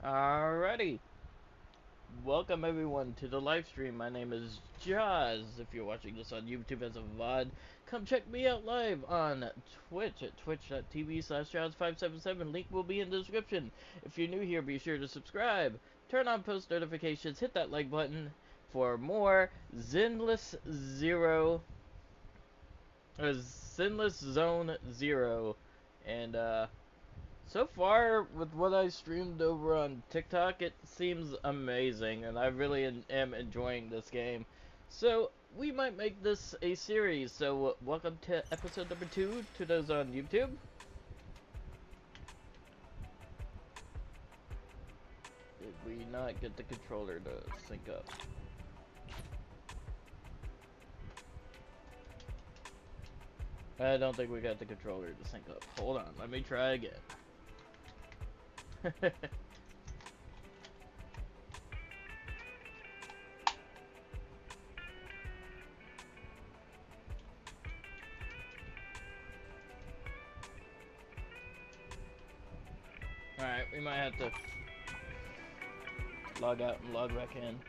Alrighty, welcome everyone to the live stream. My name is Jaws. If you're watching this on YouTube as a VOD, come check me out live on Twitch at twitch.tv/Jaws577. Link will be in the description. If you're new here, be sure to subscribe, turn on post notifications, hit that like button for more Zenless Zero, Zenless Zone Zero, and so far, with what I streamed over on TikTok, it seems amazing, and I really am enjoying this game. So, we might make this a series, so welcome to episode number 2 to those on YouTube. Did we not get the controller to sync up? I don't think we got the controller to sync up. Hold on, let me try again. Alright, we might have to log out and log back in.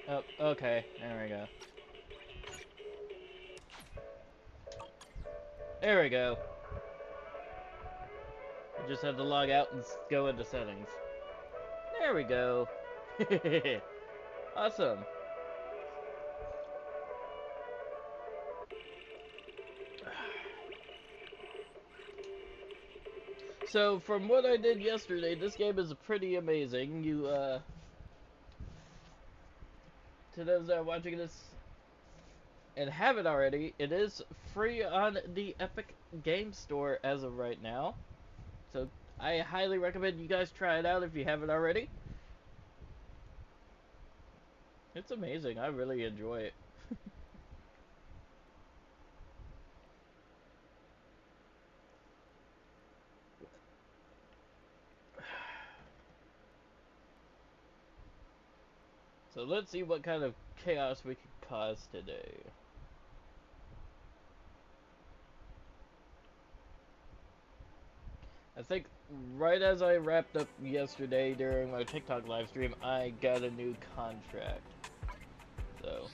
Oh, okay, there we go. There we go. I just had to log out and go into settings. There we go. Awesome. So, from what I did yesterday, this game is pretty amazing. To those that are watching this and haven't already, it is free on the Epic Game Store as of right now. So, I highly recommend you guys try it out if you haven't already. It's amazing. I really enjoy it. So let's see what kind of chaos we can cause today. I think right as I wrapped up yesterday during my TikTok live stream, I got a new contract. So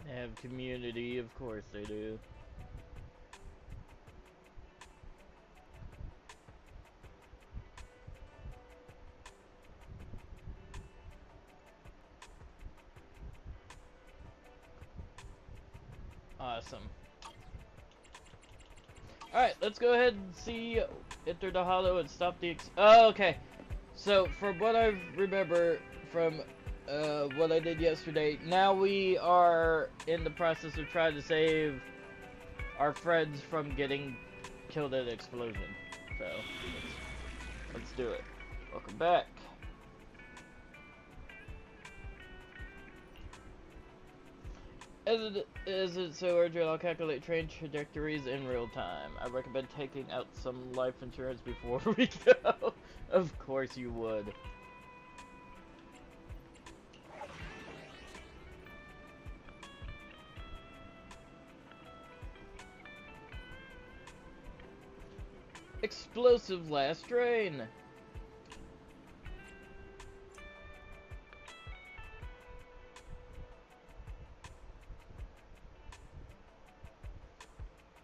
they have community, of course they do. Awesome. Alright, let's go ahead and see. Enter the hollow and stop the oh, okay. So, from what I remember from what I did yesterday, now we are in the process of trying to save our friends from getting killed in an explosion. So, let's do it. Welcome back. As it's so urgent, I'll calculate train trajectories in real time. I recommend taking out some life insurance before we go. Of course you would. Explosive last train.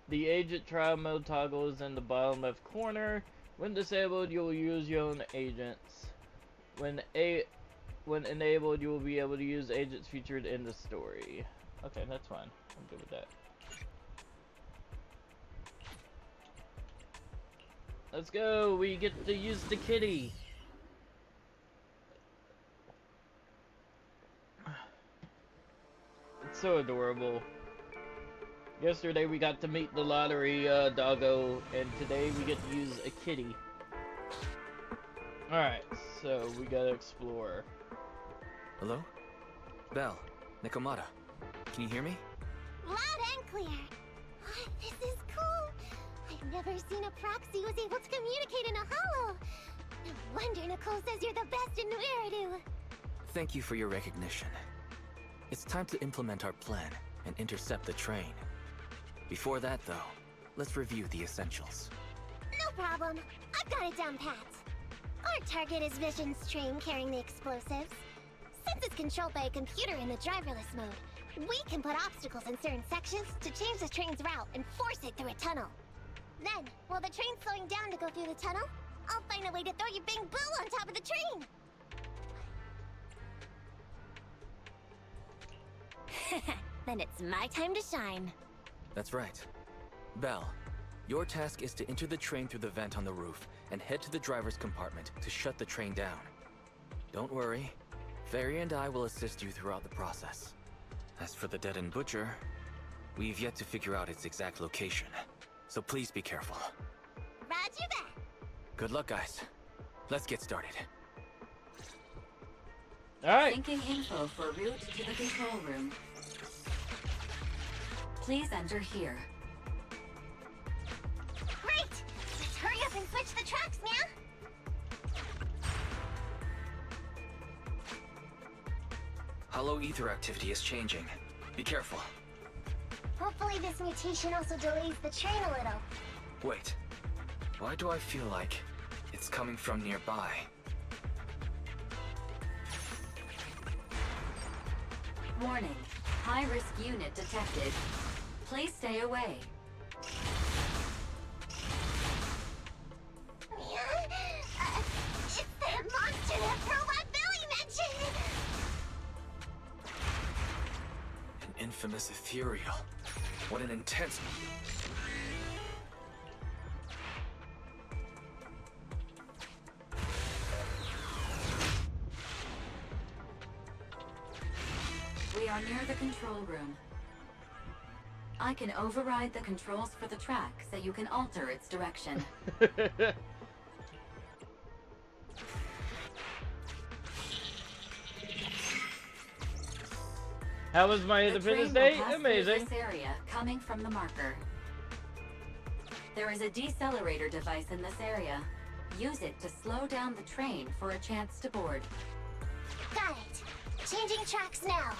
The agent trial mode toggle is in the bottom left corner. When disabled, you will use your own agents. When enabled, you will be able to use agents featured in the story. Okay, that's fine. I'm good with that. Let's go. We get to use the kitty. It's so adorable. Yesterday we got to meet the lottery doggo, and today we get to use a kitty. Alright, so we gotta explore. Hello? Belle, Nikomata. Can you hear me? Loud and clear. This is cool. I've never seen a proxy who was able to communicate in a hollow. No wonder Nicole says you're the best in Nueridu. Thank you for your recognition. It's time to implement our plan and intercept the train. Before that, though, let's review the essentials. No problem. I've got it down pat. Our target is Vision's train carrying the explosives. Since it's controlled by a computer in the driverless mode, we can put obstacles in certain sections to change the train's route and force it through a tunnel. Then, while the train's slowing down to go through the tunnel, I'll find a way to throw you Bing Boo on top of the train! Then it's my time to shine. That's right. Belle, your task is to enter the train through the vent on the roof and head to the driver's compartment to shut the train down. Don't worry. Fairy and I will assist you throughout the process. As for the dead-end butcher, we've yet to figure out its exact location. So please be careful. Roger that. Good luck, guys. Let's get started. Alright. Syncing info for route to the control room. Please enter here. Great! Let's hurry up and switch the tracks, man! Hollow ether activity is changing. Be careful. Hopefully this mutation also delays the train a little. Wait. Why do I feel like it's coming from nearby? Warning. High-risk unit detected. Please stay away. It's that monster that Robot Billy mentioned! An infamous ethereal. What an intense... We are near the control room. I can override the controls for the track so you can alter its direction. How was my The Independence train will Day? pass through Amazing. this area coming from the marker. There is a decelerator device in this area. Use it to slow down the train for a chance to board. Got it. Changing tracks now.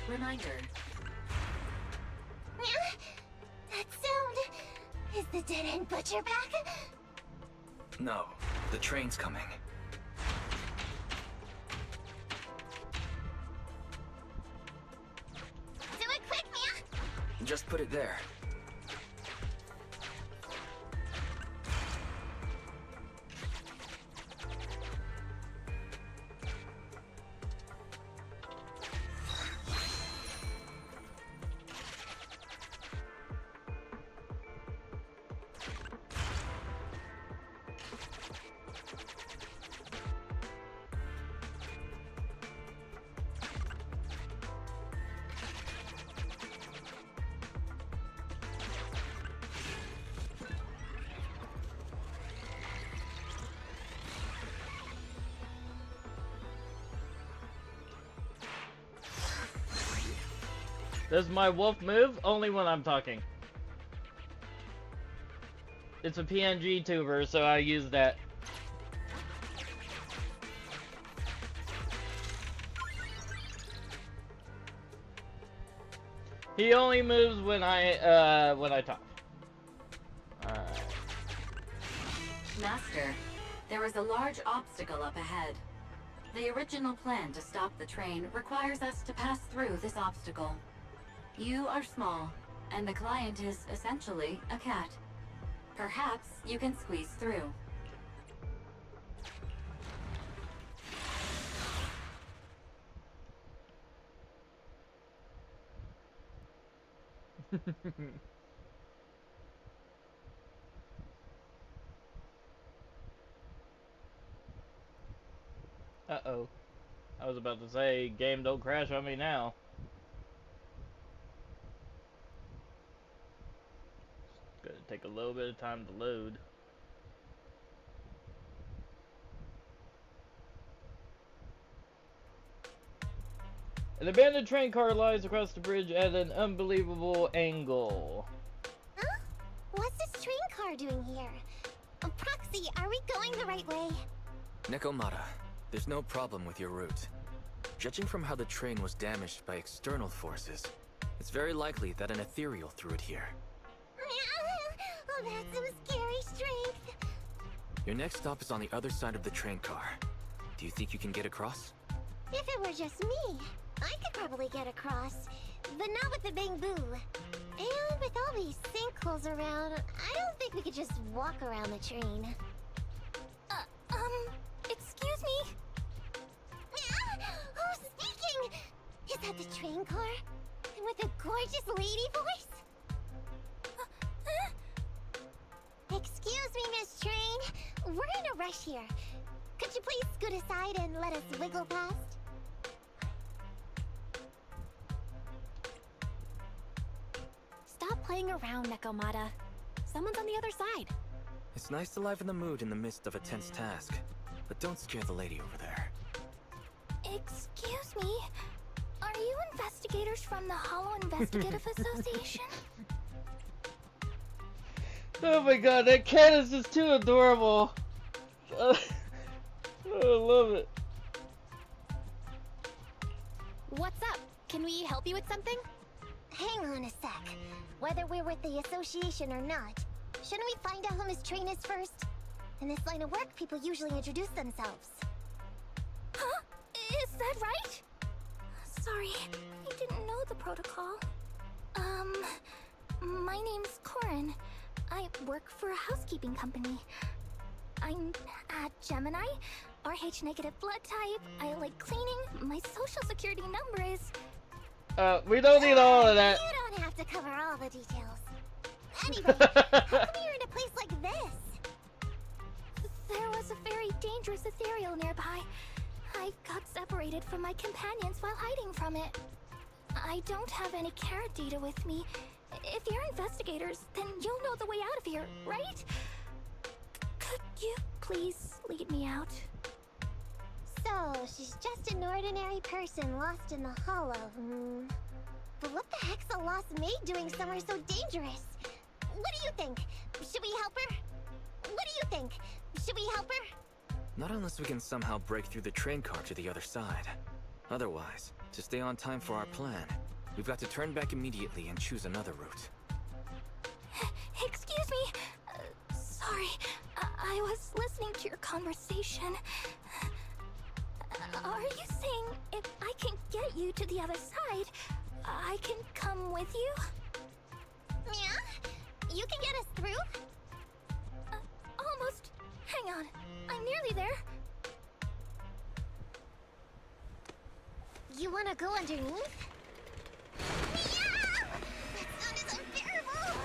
Reminder. That sound... Is the dead-end butcher back? No, the train's coming. Do it quick, Mia! Just put it there. Does my wolf move? Only when I'm talking. It's a PNG tuber, so I use that. He only moves when I talk. Alright. Master, there is a large obstacle up ahead. The original plan to stop the train requires us to pass through this obstacle. You are small, and the client is essentially a cat. Perhaps you can squeeze through. Uh-oh. I was about to say, game don't crash on me now. It's gonna take a little bit of time to load. An abandoned train car lies across the bridge at an unbelievable angle. Huh? What's this train car doing here? Proxy, are we going the right way? Nekomata, there's no problem with your route. Judging from how the train was damaged by external forces, it's very likely that an ethereal threw it here. Oh, that's some scary strength. Your next stop is on the other side of the train car. Do you think you can get across? If it were just me, I could probably get across, but not with the bamboo. And with all these sinkholes around, I don't think we could just walk around the train. Excuse me? Who's speaking? Is that the train car? And with a gorgeous lady voice? Excuse me, Miss Train. We're in a rush here. Could you please scoot aside and let us wiggle past? Stop playing around, Nekomata. Someone's on the other side. It's nice to liven the mood in the midst of a tense task, but don't scare the lady over there. Excuse me? Are you investigators from the Hollow Investigative Association? Oh my god, that cat is just too adorable. I love it. What's up? Can we help you with something? Hang on a sec. Whether we're with the association or not, shouldn't we find out who Miss Train is first? In this line of work, people usually introduce themselves. Huh? Is that right? Sorry, I didn't know the protocol. My name's Corin. I work for a housekeeping company. I'm a Gemini, RH negative blood type, I like cleaning, my social security number is... We don't need all of that. You don't have to cover all the details. Anyway, how come you're in a place like this? There was a very dangerous ethereal nearby. I got separated from my companions while hiding from it. I don't have any carrot data with me. If you're investigators, then you'll know the way out of here, right? Could you please lead me out? So, she's just an ordinary person lost in the Hollow. But what the heck's a lost maid doing somewhere so dangerous? What do you think? Should we help her? What do you think? Should we help her? Not unless we can somehow break through the train car to the other side. Otherwise, to stay on time for our plan, we've got to turn back immediately and choose another route. Excuse me. Sorry, I was listening to your conversation. Are you saying if I can get you to the other side, I can come with you? Yeah? You can get us through? Almost. Hang on. I'm nearly there. You wanna go underneath? Yeah! That sound is unbearable!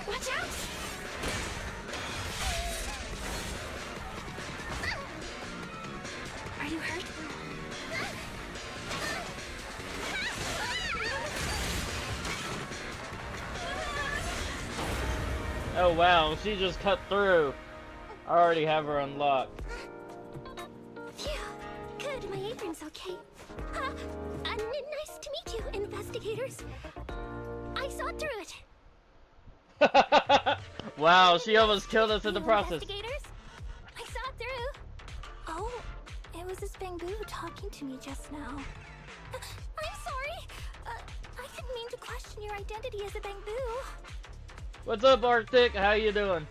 Watch out! Are you hurt? Oh wow, she just cut through. I already have her unlocked. investigators. I saw through it. Wow, she almost killed us in the You process. Investigators? I saw through. Oh, it was this Bangbu talking to me just now. I'm sorry. I didn't mean to question your identity as a Bangbu. What's up, Arctic? How you doing?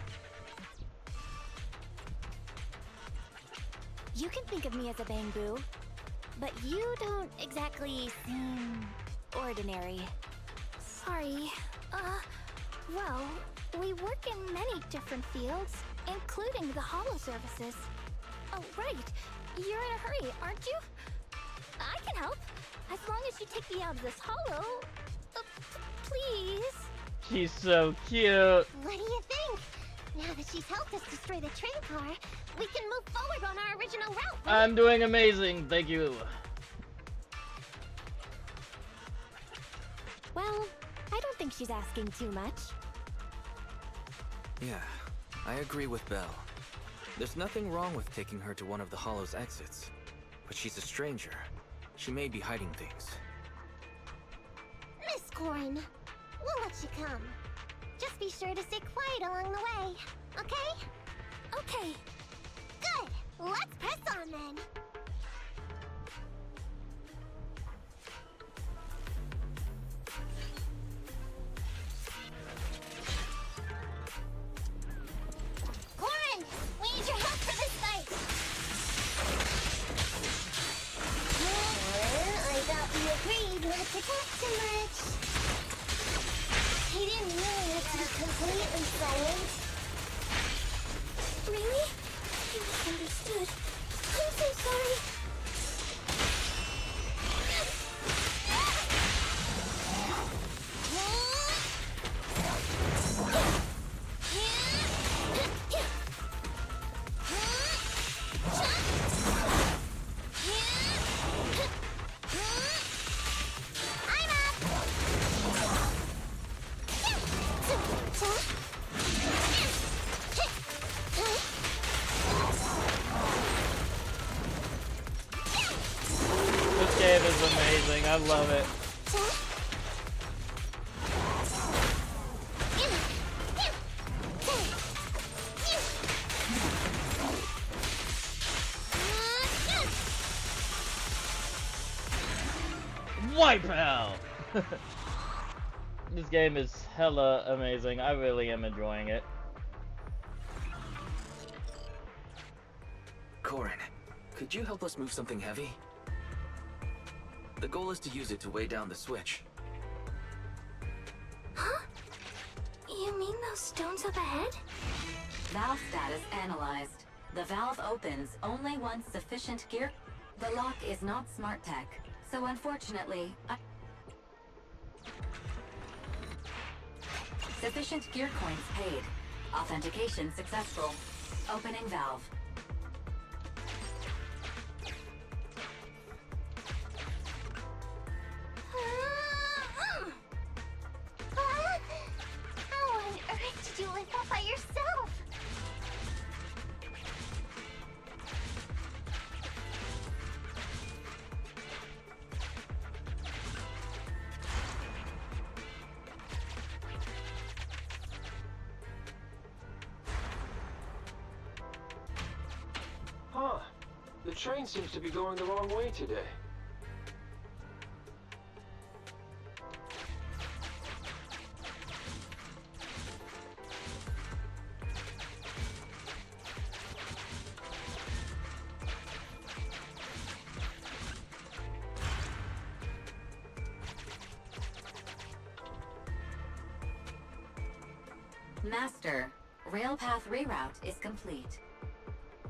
You can think of me as a Bangbu, but you don't exactly seem ordinary. Sorry. Well, we work in many different fields, including the holo services. Oh, right. You're in a hurry, aren't you? I can help, as long as you take me out of this holo. Please. She's so cute. What do you think? Now that she's helped us destroy the train car, we can move forward on our original route. I'm doing amazing, thank you. Well, I don't think she's asking too much. Yeah, I agree with Belle. There's nothing wrong with taking her to one of the Hollow's exits. But she's a stranger. She may be hiding things. Miss Corin, we'll let you come. Just be sure to stay quiet along the way, okay? Okay. Good. Let's press on then. Corin, we need your help for this fight. I thought we agreed not to talk too much. He didn't mean it to be completely silent. Really? I misunderstood. I'm so sorry. This game is amazing, I love it. Wipe out! This game is hella amazing. I really am enjoying it. Corin, could you help us move something heavy? The goal is to use it to weigh down the switch. Huh? You mean those stones up ahead? Valve status analyzed. The valve opens only once sufficient gear... The lock is not smart tech, so unfortunately... Sufficient gear coins paid. Authentication successful. Opening valve. How on earth did you lift that by yourself? Huh. The train seems to be going the wrong way today. Master, railpath reroute is complete.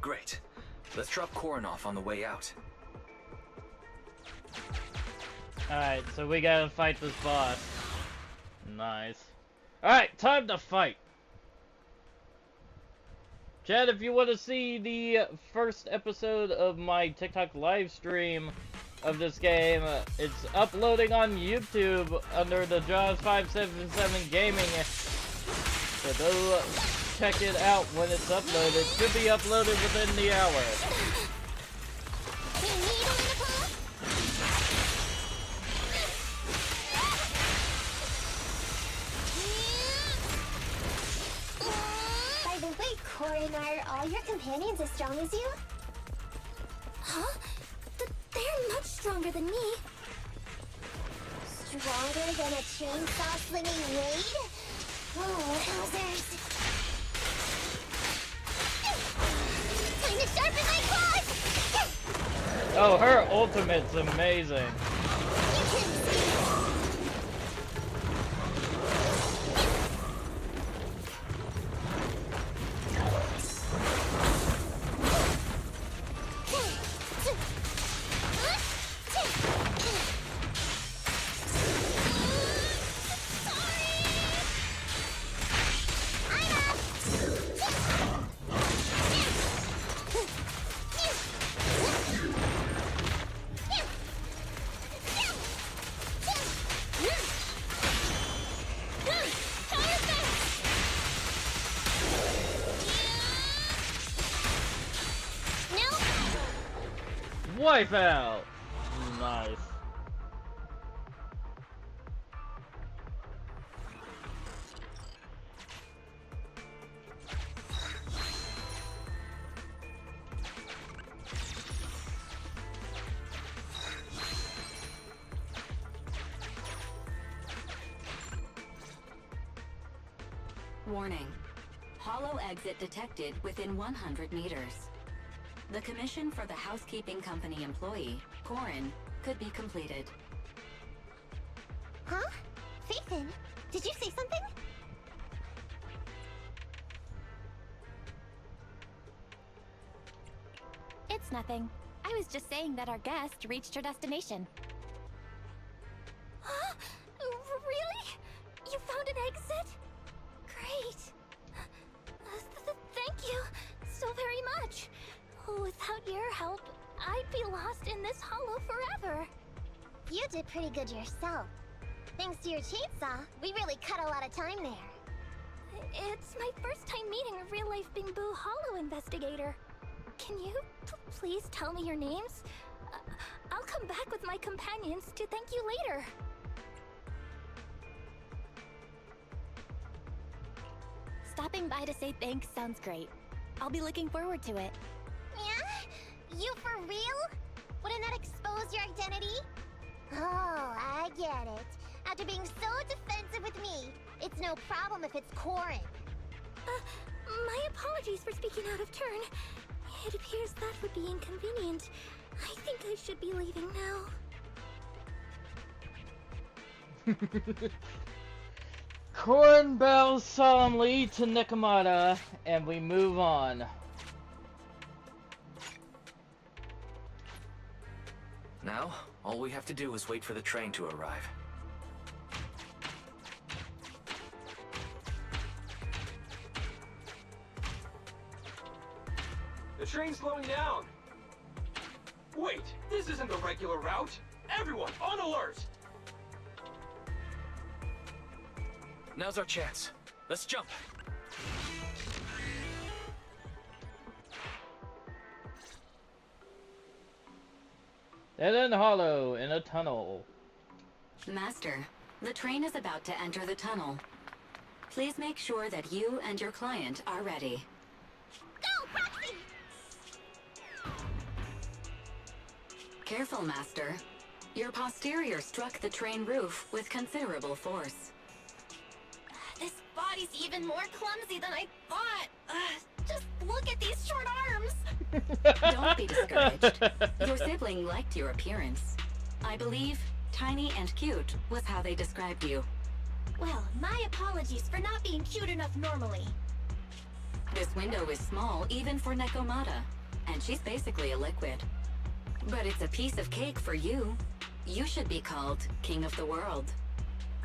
Great. Let's drop Corin off on the way out. Alright, so we gotta fight this boss. Nice. Alright, time to fight! Chad, if you want to see the first episode of my TikTok live stream of this game, it's uploading on YouTube under the Jaws577 Gaming. So go check it out when it's uploaded. It should be uploaded within the hour. Then are all your companions as strong as you? Huh? They're much stronger than me. Stronger than a chainsaw slinging Wade? Oh, wowzers. Time to sharpen my claws! Oh, her ultimate's amazing. You couldn't see. Wipe out! Nice. Warning. Hollow exit detected within 100 meters. The commission for the housekeeping company employee, Corin, could be completed. Huh? Phaethon, did you say something? It's nothing. I was just saying that our guest reached her destination. Huh? Really? You found an exit? Great. Thank you so very much. Without your help, I'd be lost in this hollow forever. You did pretty good yourself. Thanks to your chainsaw, we really cut a lot of time there. It's my first time meeting a real-life Bingbu Hollow investigator. Can you please tell me your names? I'll come back with my companions to thank you later. Stopping by to say thanks sounds great. I'll be looking forward to it. Yeah? You for real? Wouldn't that expose your identity? Oh, I get it. After being so defensive with me, it's no problem if it's Corin. My apologies for speaking out of turn. It appears that would be inconvenient. I think I should be leaving now. Corin bows solemnly to Nekomata, and we move on. Now, all we have to do is wait for the train to arrive. The train's slowing down. Wait, this isn't the regular route. Everyone, on alert! Now's our chance. Let's jump. Dead End Hollow in a tunnel. Master, the train is about to enter the tunnel. Please make sure that you and your client are ready. Go, Proxy! Careful, Master. Your posterior struck the train roof with considerable force. This body's even more clumsy than I thought. Just look at these short arms. Don't be discouraged. Your sibling liked your appearance. I believe tiny and cute was how they described you. Well, my apologies for not being cute enough normally. This window is small even for Nekomata, and she's basically a liquid. But it's a piece of cake for you. You should be called King of the World.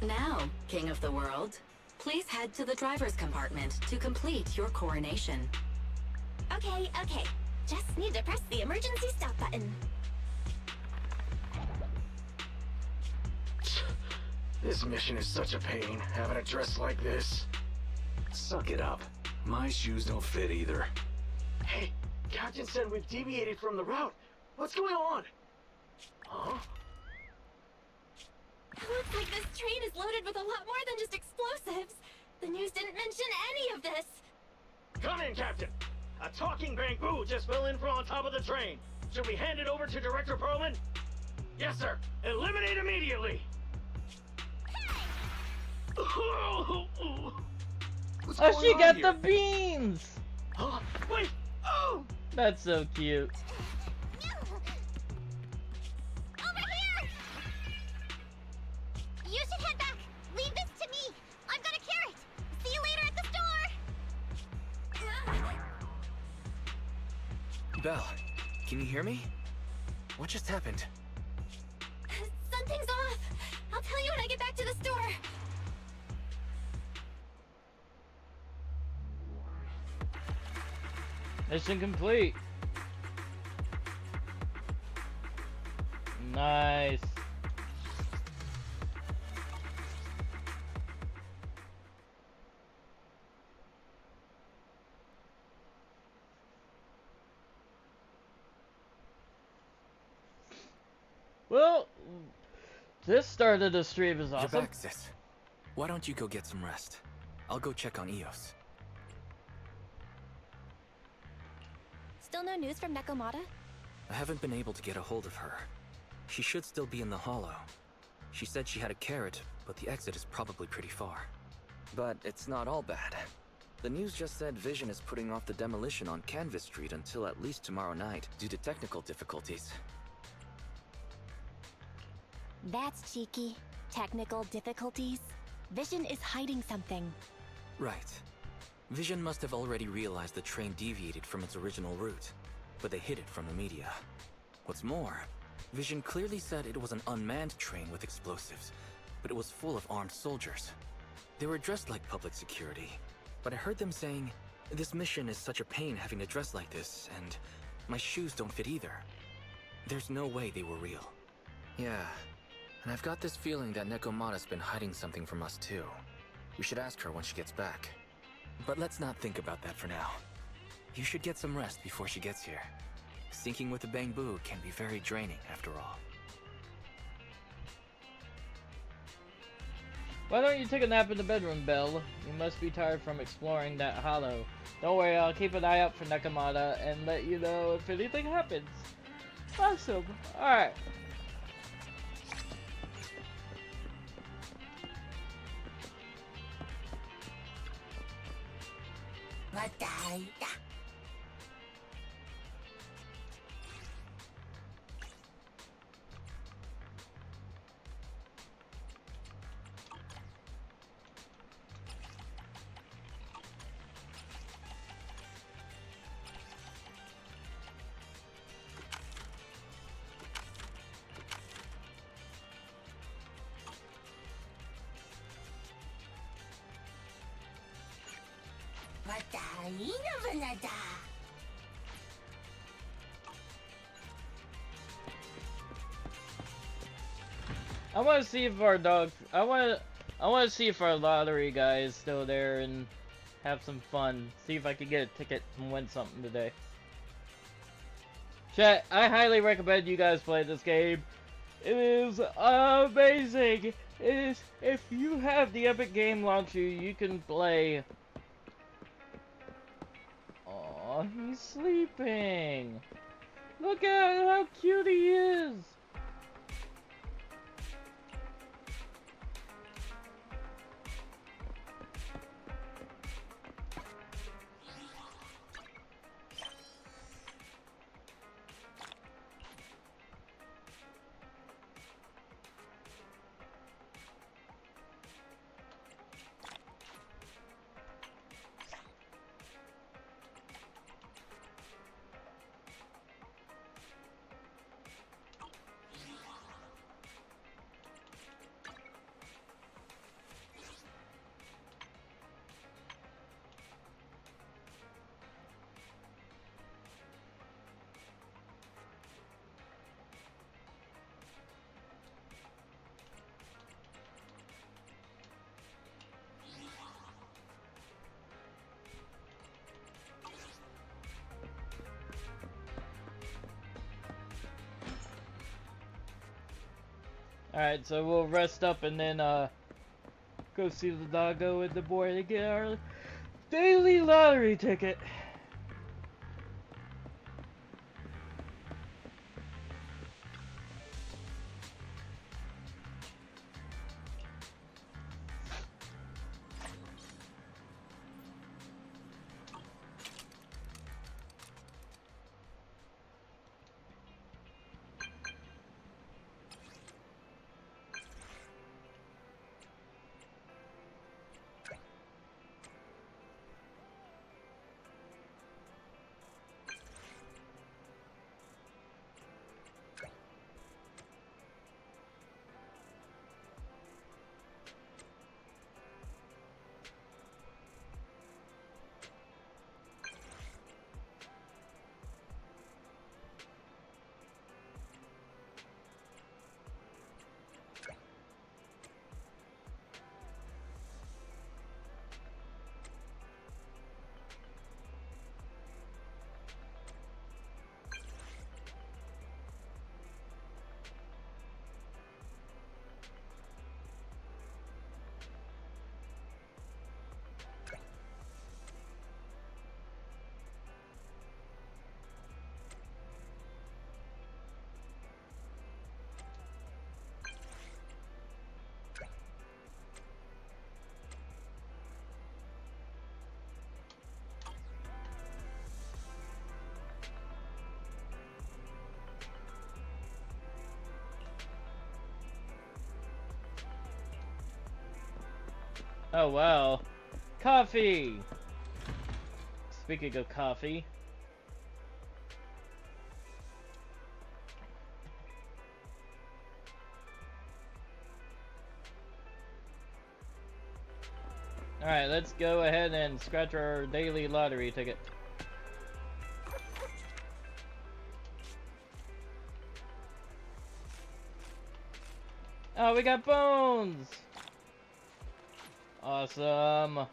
Now, King of the World, please head to the driver's compartment to complete your coronation. Okay. Just need to press the emergency stop button. This mission is such a pain, having a dress like this. Suck it up. My shoes don't fit either. Hey, Captain said we've deviated from the route. What's going on? Huh? Looks like this train is loaded with a lot more than just explosives. The news didn't mention any of this. Come in, Captain. A talking bamboo just fell in from on top of the train. Should we hand it over to Director Perlman? Yes, sir. Eliminate immediately. What's Oh, going she on got here? the beans! Wait! Oh! That's so cute. Over here! You should head back. Leave this to me. I've got a carrot. See you later at the store. Belle, can you hear me? What just happened? Something's off. I'll tell you when I get back to the store. Mission complete. Nice. Well, this start of the stream is You're awesome. back, sis. Why don't you go get some rest? I'll go check on Eos. Still no news from Nekomata? I haven't been able to get a hold of her. She should still be in the hollow. She said she had a carrot, but the exit is probably pretty far. But it's not all bad. The news just said Vision is putting off the demolition on Canvas Street until at least tomorrow night due to technical difficulties. That's cheeky. Technical difficulties. Vision is hiding something. Right. Vision must have already realized the train deviated from its original route, but they hid it from the media. What's more, Vision clearly said it was an unmanned train with explosives, but it was full of armed soldiers. They were dressed like public security, but I heard them saying, "This mission is such a pain having to dress like this, and my shoes don't fit either." There's no way they were real. Yeah, and I've got this feeling that Nekomata's been hiding something from us too. We should ask her when she gets back. But let's not think about that for now. You should get some rest before she gets here. Sinking with the bamboo can be very draining after all. Why don't you take a nap in the bedroom, Belle? You must be tired from exploring that hollow. Don't worry, I'll keep an eye out for Nekomata and let you know if anything happens. Awesome. Alright. I want to see if our dog. I want to see if our lottery guy is still there and have some fun. See if I can get a ticket and win something today. Chat, I highly recommend you guys play this game. It is amazing. It is. If you have the Epic Game Launcher, you can play. Oh, he's sleeping. Look at how cute he is. Alright, so we'll rest up and then go see the doggo and the boy to get our daily lottery ticket. Oh wow. Coffee! Speaking of coffee. Alright, let's go ahead and scratch our daily lottery ticket. Oh, we got bones! Awesome.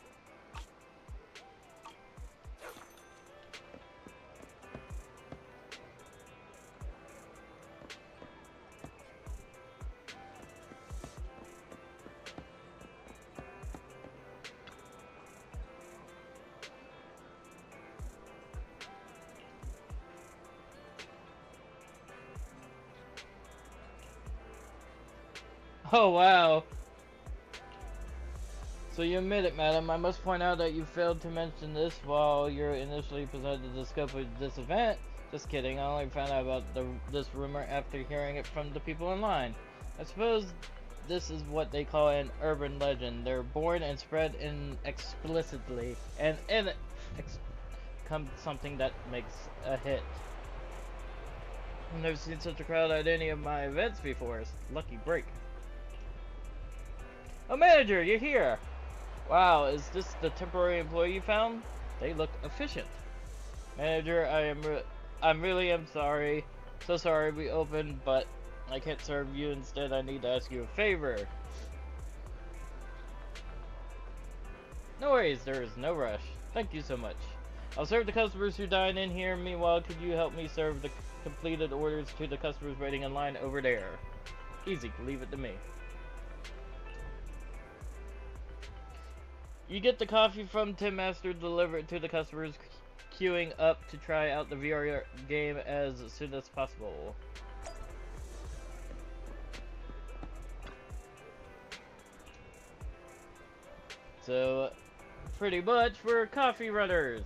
Oh wow. So you admit it, madam. I must point out that you failed to mention this while you initially presented the scope of this event. Just kidding. I only found out about this rumor after hearing it from the people online. I suppose this is what they call an urban legend. They're born and spread in explicitly, and in it comes something that makes a hit. I've never seen such a crowd at any of my events before. It's a lucky break. Oh, manager, you're here! Wow, is this the temporary employee you found? They look efficient. Manager, I'm really sorry. So sorry we opened, but I can't serve you. Instead, I need to ask you a favor. No worries, there is no rush. Thank you so much. I'll serve the customers who dine in here. Meanwhile, could you help me serve the completed orders to the customers waiting in line over there? Easy, leave it to me. You get the coffee from Tim Master delivered to the customers queuing up to try out the VR game as soon as possible. So, pretty much we're coffee runners.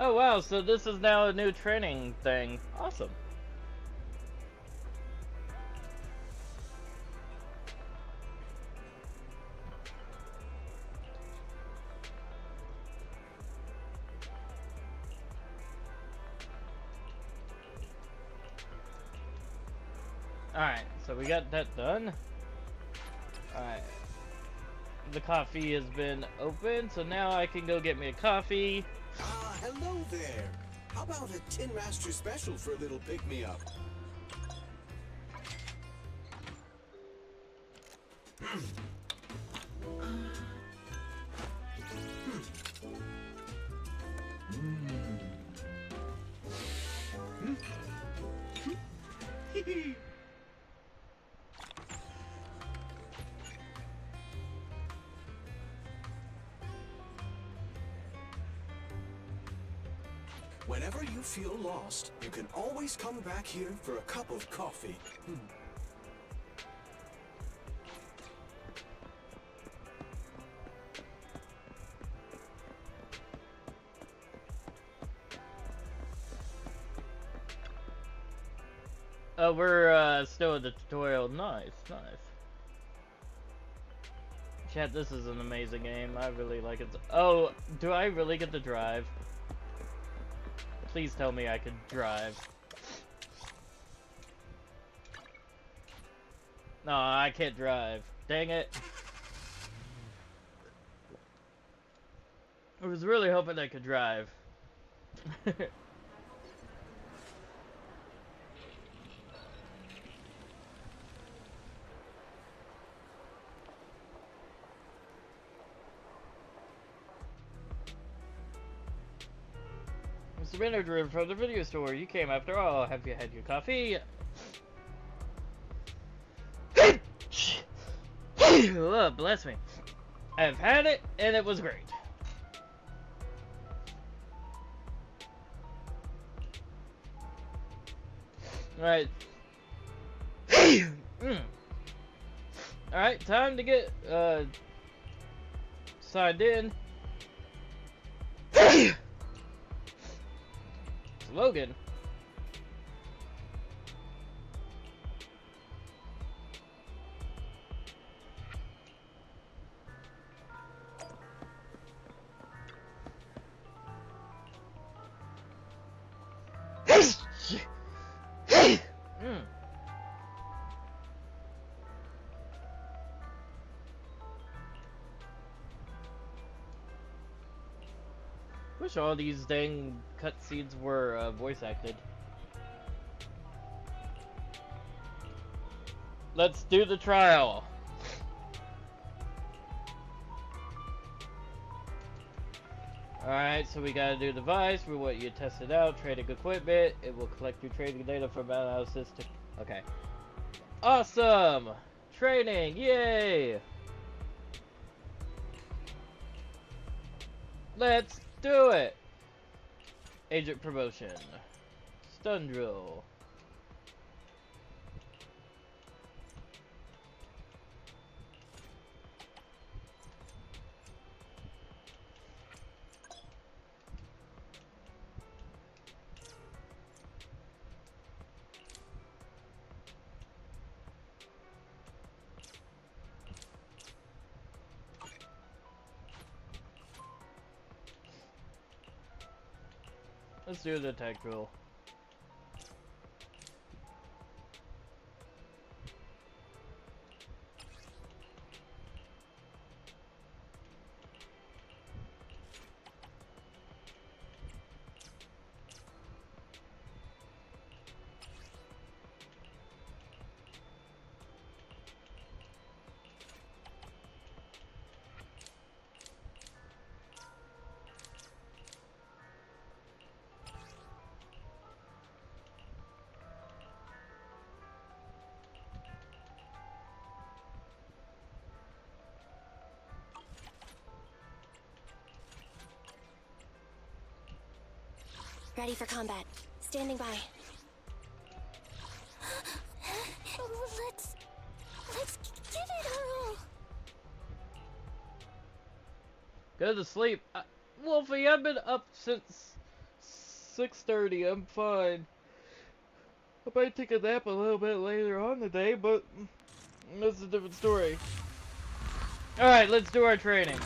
Oh wow, so this is now a new training thing. Awesome. Alright, so we got that done. Alright. The coffee has been opened, so now I can go get me a coffee. Ah, hello there. How about a Tin Master special for a little pick-me-up? Whenever you feel lost, you can always come back here for a cup of coffee. Oh, we're still in the tutorial. Nice, nice. Chat, this is an amazing game. I really like it. Oh, do I really get to drive? Please tell me I could drive. No, I can't drive. Dang it. I was really hoping I could drive. Mr. Manager from the video store. You came after all. Have you had your coffee? Oh, bless me. I've had it, and it was great. Alright. Alright, time to get, signed in. Logan. Wish all these dang cutscenes were voice acted. Let's do the trial. Alright, so we gotta do the device. We want you to test it out. Trading equipment. It will collect your trading data from analysis to... Okay. Awesome! Training! Yay! Let's do it! Agent promotion. Stun drill. Let's do the attack drill. Ready for combat. Standing by. Let's give it a roll. Go to sleep. Wolfie, I've been up since 6:30. I'm fine. I might take a nap a little bit later on today, but that's a different story. Alright, let's do our training.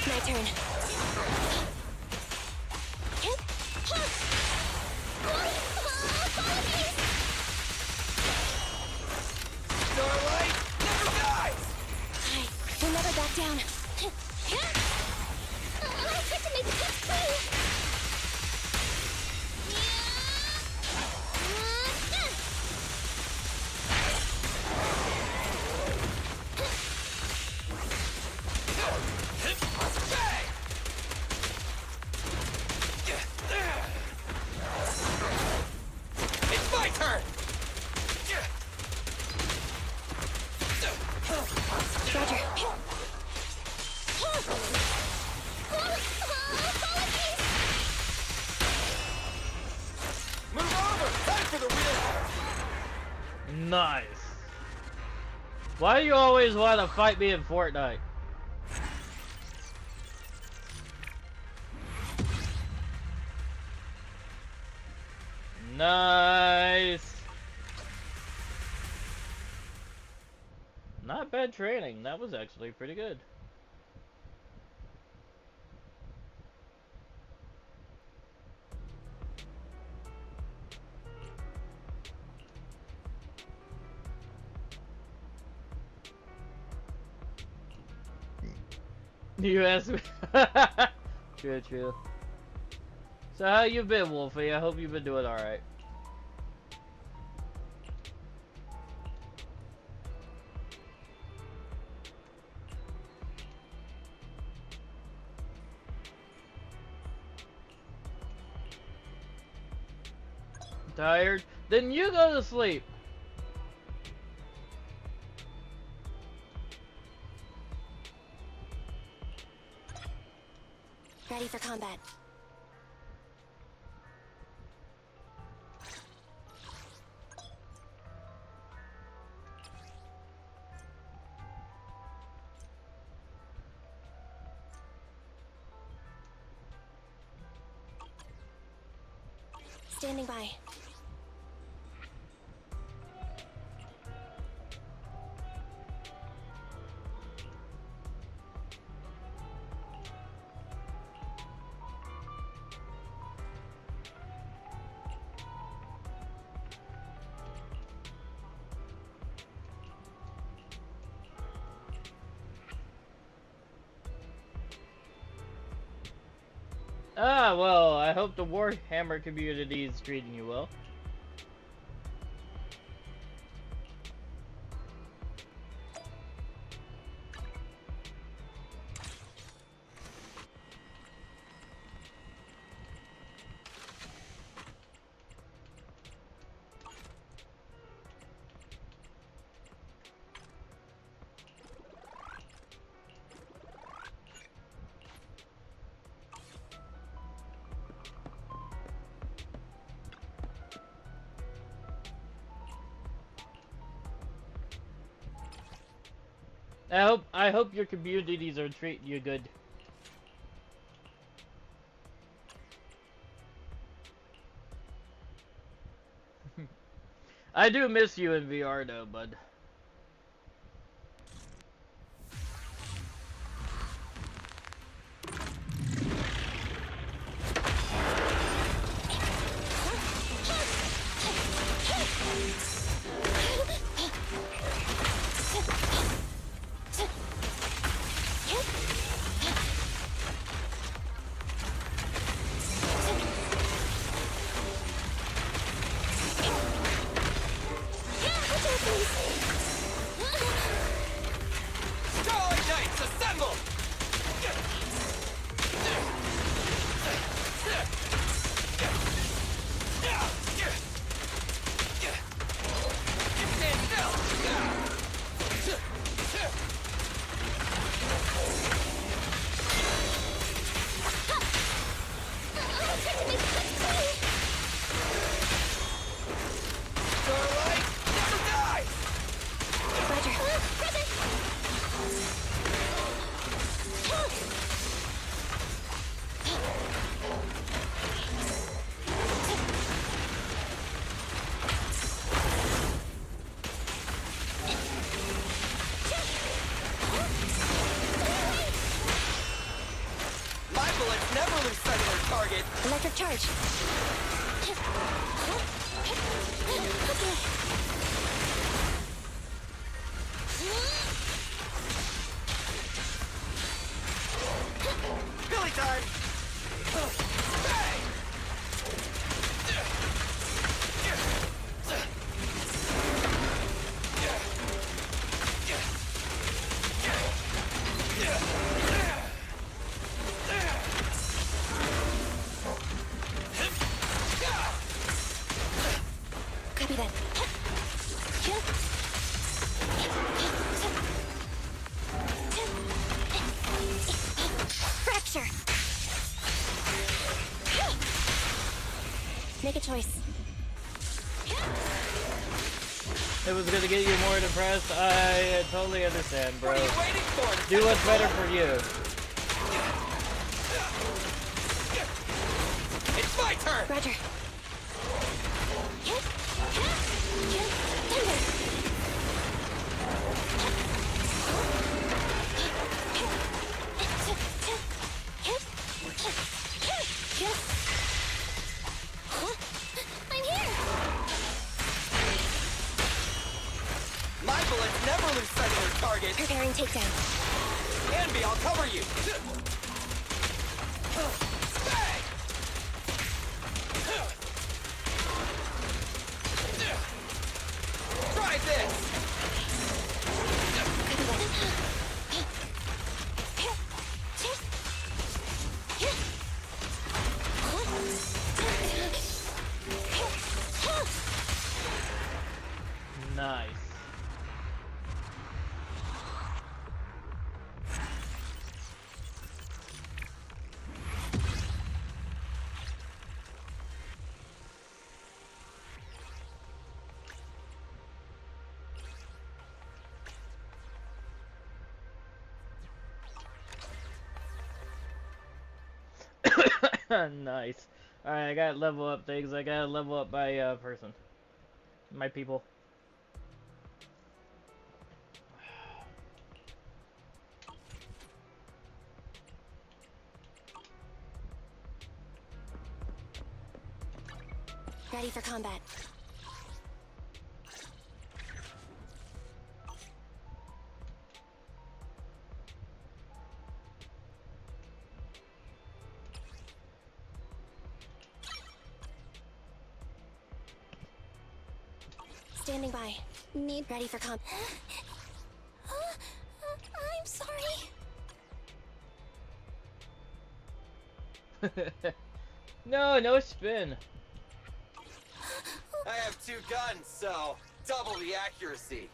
My turn. Starlight never dies! We'll never back down. I'll try to make this through. It's my turn! Roger. Move over! Time for the real... Nice. Why do you always want to fight me in Fortnite? Nice. Not bad training. That was actually pretty good. You asked me. True, true. So how you been, Wolfie? I hope you've been doing alright. Tired? Then you go to sleep. Ready for combat. Standing by. Ah, well, I hope the Warhammer community is treating you well. I hope your communities are treating you good. I do miss you in VR though, bud. Starlight Knights, assemble! Stand Starlight, never dies! My bullets never lose sight of their target. Electric charge. Billy time! Bang! Copy that. Fracture. Make a choice. It was gonna get you more depressed. I totally understand, bro. What are you waiting for? Do what's better for you. It's my turn! Roger. I'm here! My bullets never lose sight of their target. Preparing takedown. can be. I'll cover you. Try this. Nice. Nice. Alright, I gotta level up things. I gotta level up my person. My people. Ready for combat. Standing by. Need ready for combat. I'm sorry. No, no spin. I have 2 guns, so double the accuracy.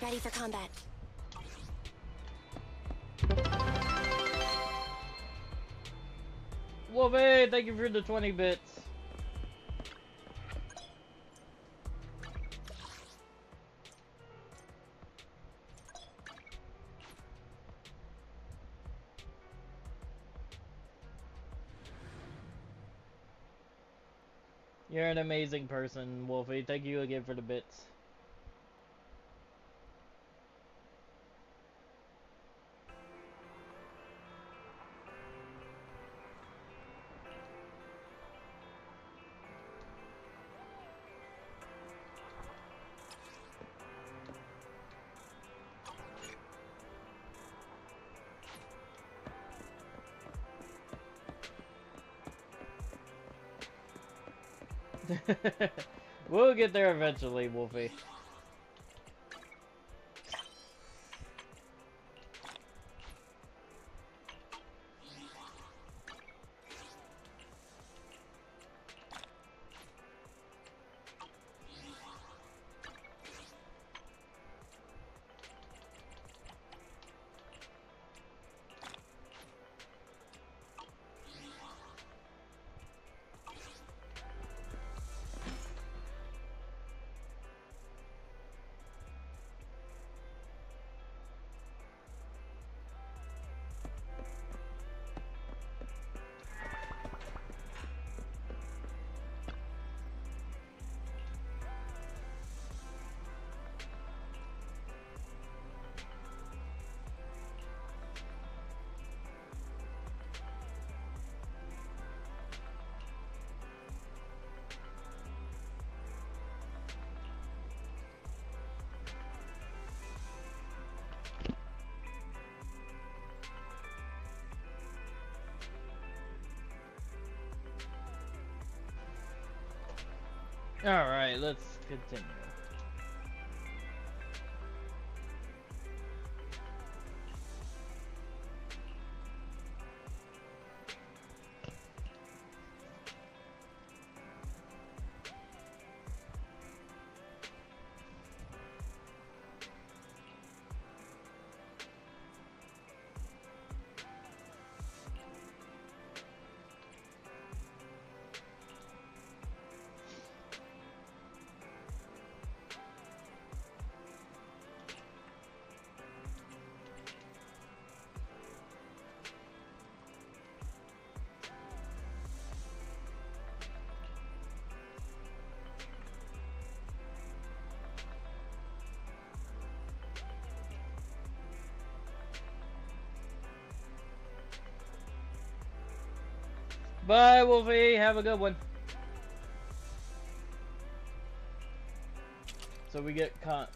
Ready for combat. Wolfie, thank you for the 20 bits. You're an amazing person, Wolfie. Thank you again for the bits. We'll get there eventually, Wolfie. Alright, let's continue. Bye, Wolfie. Have a good one. So we get caught.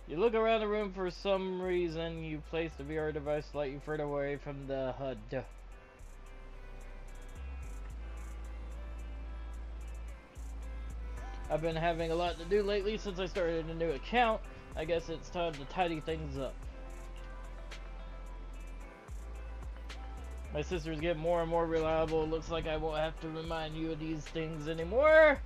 You look around the room for some reason. You place the VR device slightly further away from the HUD. I've been having a lot to do lately since I started a new account. I guess it's time to tidy things up. My sister's getting more and more reliable. Looks like I won't have to remind you of these things anymore.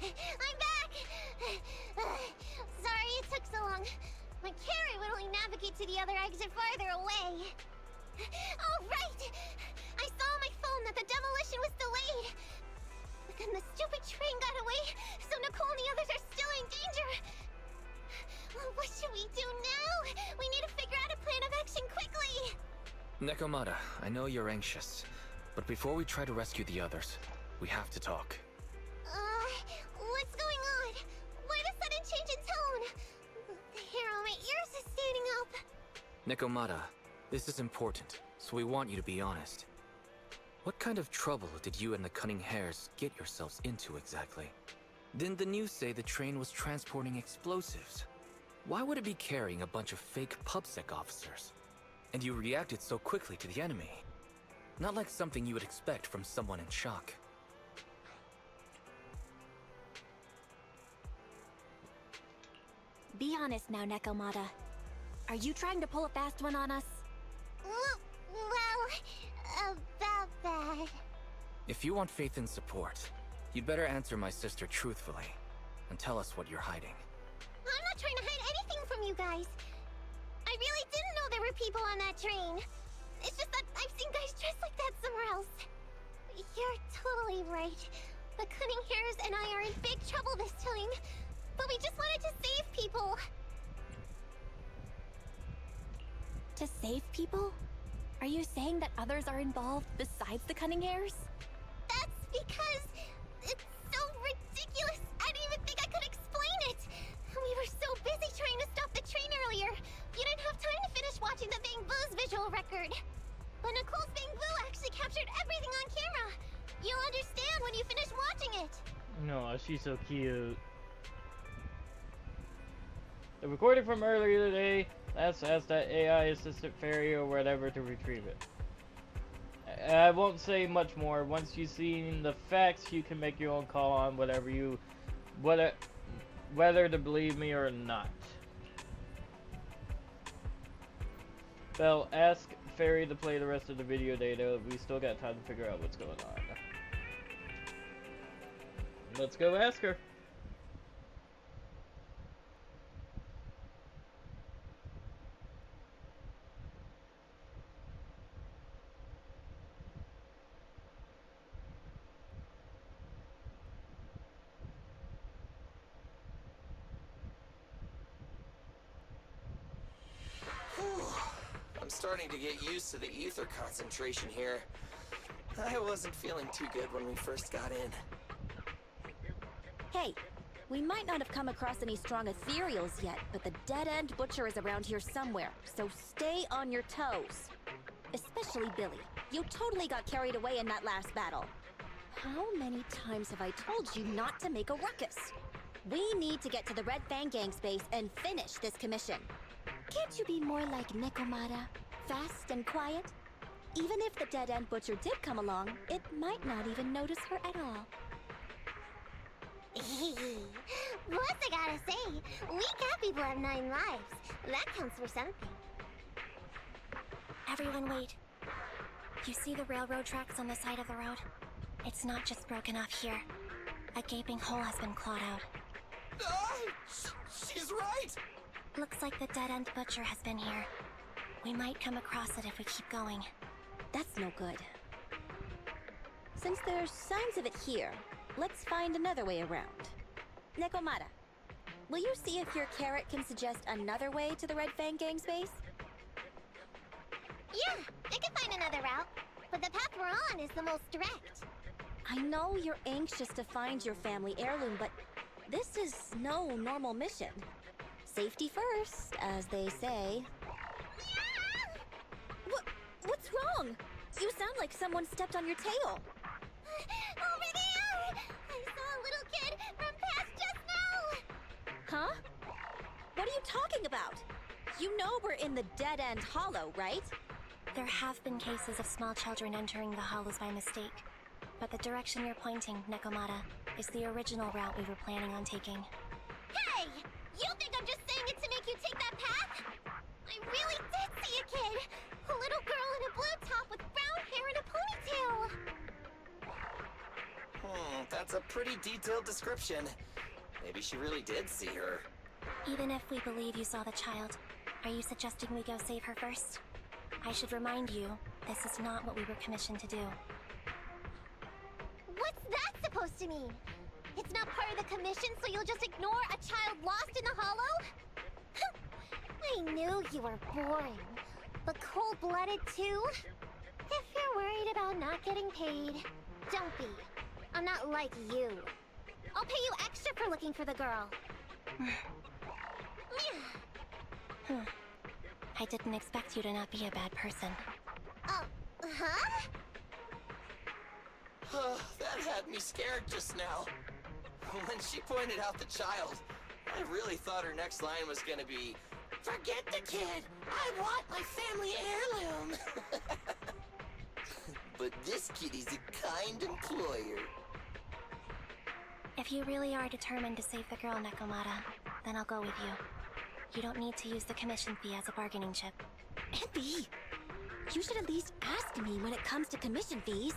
I'm back! Sorry it took so long. My carry would only navigate to the other exit farther away. Oh, right! I saw on my phone that the demolition was delayed. But then the stupid train got away, so Nicole and the others are still in danger. Well, what should we do now? We need to figure out a plan of action quickly! Nekomata, I know you're anxious, but before we try to rescue the others, we have to talk. What's going on? Why the sudden change in tone? The hair on my ears is standing up. Nekomata, this is important, so we want you to be honest. What kind of trouble did you and the Cunning Hares get yourselves into exactly? Didn't the news say the train was transporting explosives? Why would it be carrying a bunch of fake PubSec officers? And you reacted so quickly to the enemy. Not like something you would expect from someone in shock. Be honest now, Nekomata. Are you trying to pull a fast one on us? Well, about that. If you want faith and support, you'd better answer my sister truthfully and tell us what you're hiding. I'm not trying to hide anything from you guys. I really didn't know there were people on that train. It's just that I've seen guys dressed like that somewhere else. You're totally right. The Cunning Hares and I are in big trouble this time. But we just wanted to save people. To save people? Are you saying that others are involved besides the Cunning Hares? That's because it's so ridiculous. I didn't even think I could explain it. We were so busy trying to stop the train earlier. You didn't have time to finish watching the Bang Boo's visual record. But Nicole's Bang Boo actually captured everything on camera. You'll understand when you finish watching it. No, she's so cute. The recording from earlier today, let's ask that AI assistant fairy or whatever to retrieve it. I won't say much more. Once you've seen the facts, you can make your own call on whether to believe me or not. Bell, ask Fairy to play the rest of the video data. We still got time to figure out what's going on. Let's go ask her. starting to get used to the ether concentration here. I wasn't feeling too good when we first got in. Hey, we might not have come across any strong ethereals yet, but the dead-end butcher is around here somewhere, so stay on your toes. Especially Billy. You totally got carried away in that last battle. How many times have I told you not to make a ruckus? We need to get to the Red Fang Gang's base and finish this commission. Can't you be more like Nekomata? Fast and quiet? Even if the dead-end butcher did come along, it might not even notice her at all. Plus, I gotta say, we cat people have 9 lives. That counts for something. Everyone wait. You see the railroad tracks on the side of the road? It's not just broken off here. A gaping hole has been clawed out. She's right! Looks like the dead-end butcher has been here. We might come across it if we keep going. That's no good. Since there's signs of it here, let's find another way around. Nekomata, will you see if your carrot can suggest another way to the Red Fang Gang's base? Yeah, I can find another route, but the path we're on is the most direct. I know you're anxious to find your family heirloom, but this is no normal mission. Safety first, as they say. What's wrong? You sound like someone stepped on your tail. Over there! I saw a little kid run past just now! Huh? What are you talking about? You know we're in the dead-end hollow, right? There have been cases of small children entering the hollows by mistake. But the direction you're pointing, Nekomata, is the original route we were planning on taking. Hey! You think I'm just saying it to make you take that path? I really did see a kid! A little girl in a blue top with brown hair and a ponytail! That's a pretty detailed description. Maybe she really did see her. Even if we believe you saw the child, are you suggesting we go save her first? I should remind you, this is not what we were commissioned to do. What's that supposed to mean? It's not part of the commission, so you'll just ignore a child lost in the hollow? I knew you were boring, but cold-blooded too? If you're worried about not getting paid, don't be. I'm not like you. I'll pay you extra for looking for the girl. I didn't expect you to not be a bad person. Huh? That had me scared just now. When she pointed out the child, I really thought her next line was gonna be, "Forget the kid! I want my family heirloom!" But this kitty's a kind employer. If you really are determined to save the girl, Nekomata, then I'll go with you. You don't need to use the commission fee as a bargaining chip. Andy! You should at least ask me when it comes to commission fees.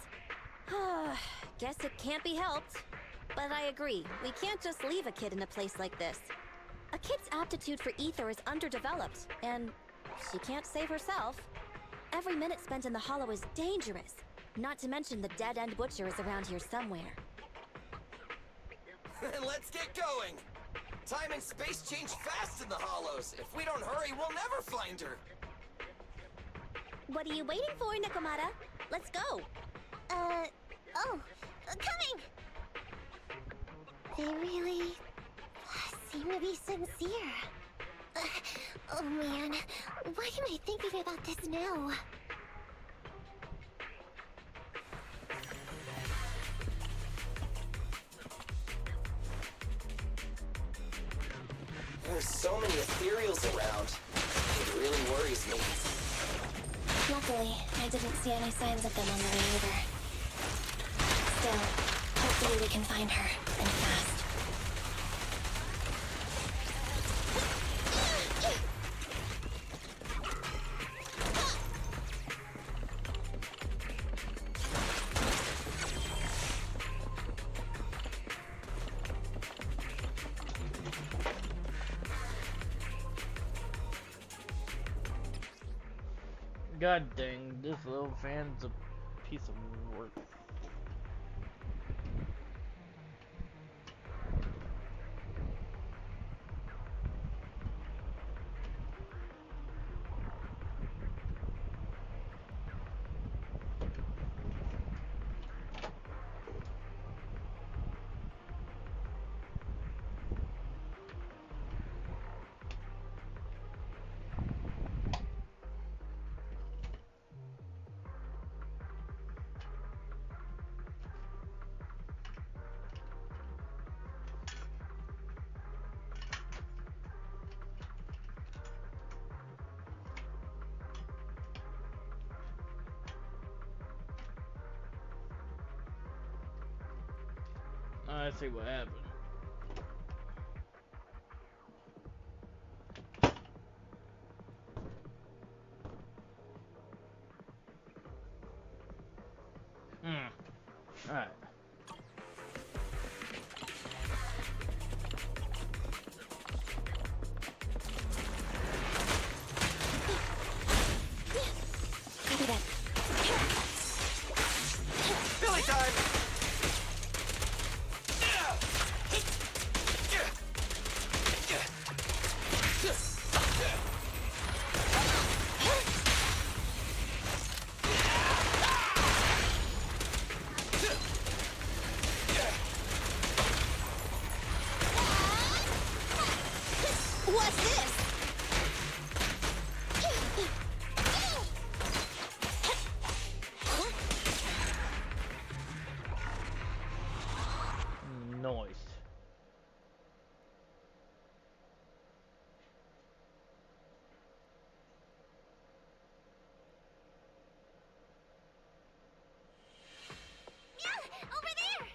Guess it can't be helped. But I agree, we can't just leave a kid in a place like this. A kid's aptitude for ether is underdeveloped, and she can't save herself. Every minute spent in the hollow is dangerous. Not to mention the dead-end butcher is around here somewhere. Then let's get going! Time and space change fast in the hollows. If we don't hurry, we'll never find her. What are you waiting for, Nekomata? Let's go! Coming! They really seem to be sincere. Oh man, why am I thinking about this now? There's so many ethereals around. It really worries me. Luckily, I didn't see any signs of them on the way over. Still, hopefully we can find her, and fast. God dang, this little fan's a piece of work. I see what happened. Alright. Copy that. Billy time! What's this? Noise. Over there!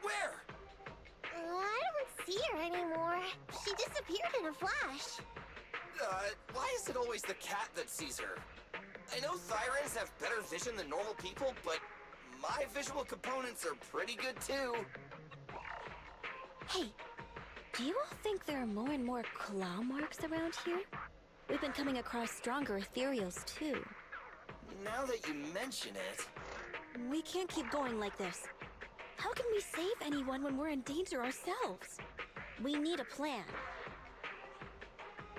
Where? I don't see her anymore. She disappeared in a flash. Why is it always the cat that sees her? I know Thyrans have better vision than normal people, but my visual components are pretty good too. Hey, do you all think there are more and more claw marks around here? We've been coming across stronger ethereals too. Now that you mention it... We can't keep going like this. How can we save anyone when we're in danger ourselves? We need a plan.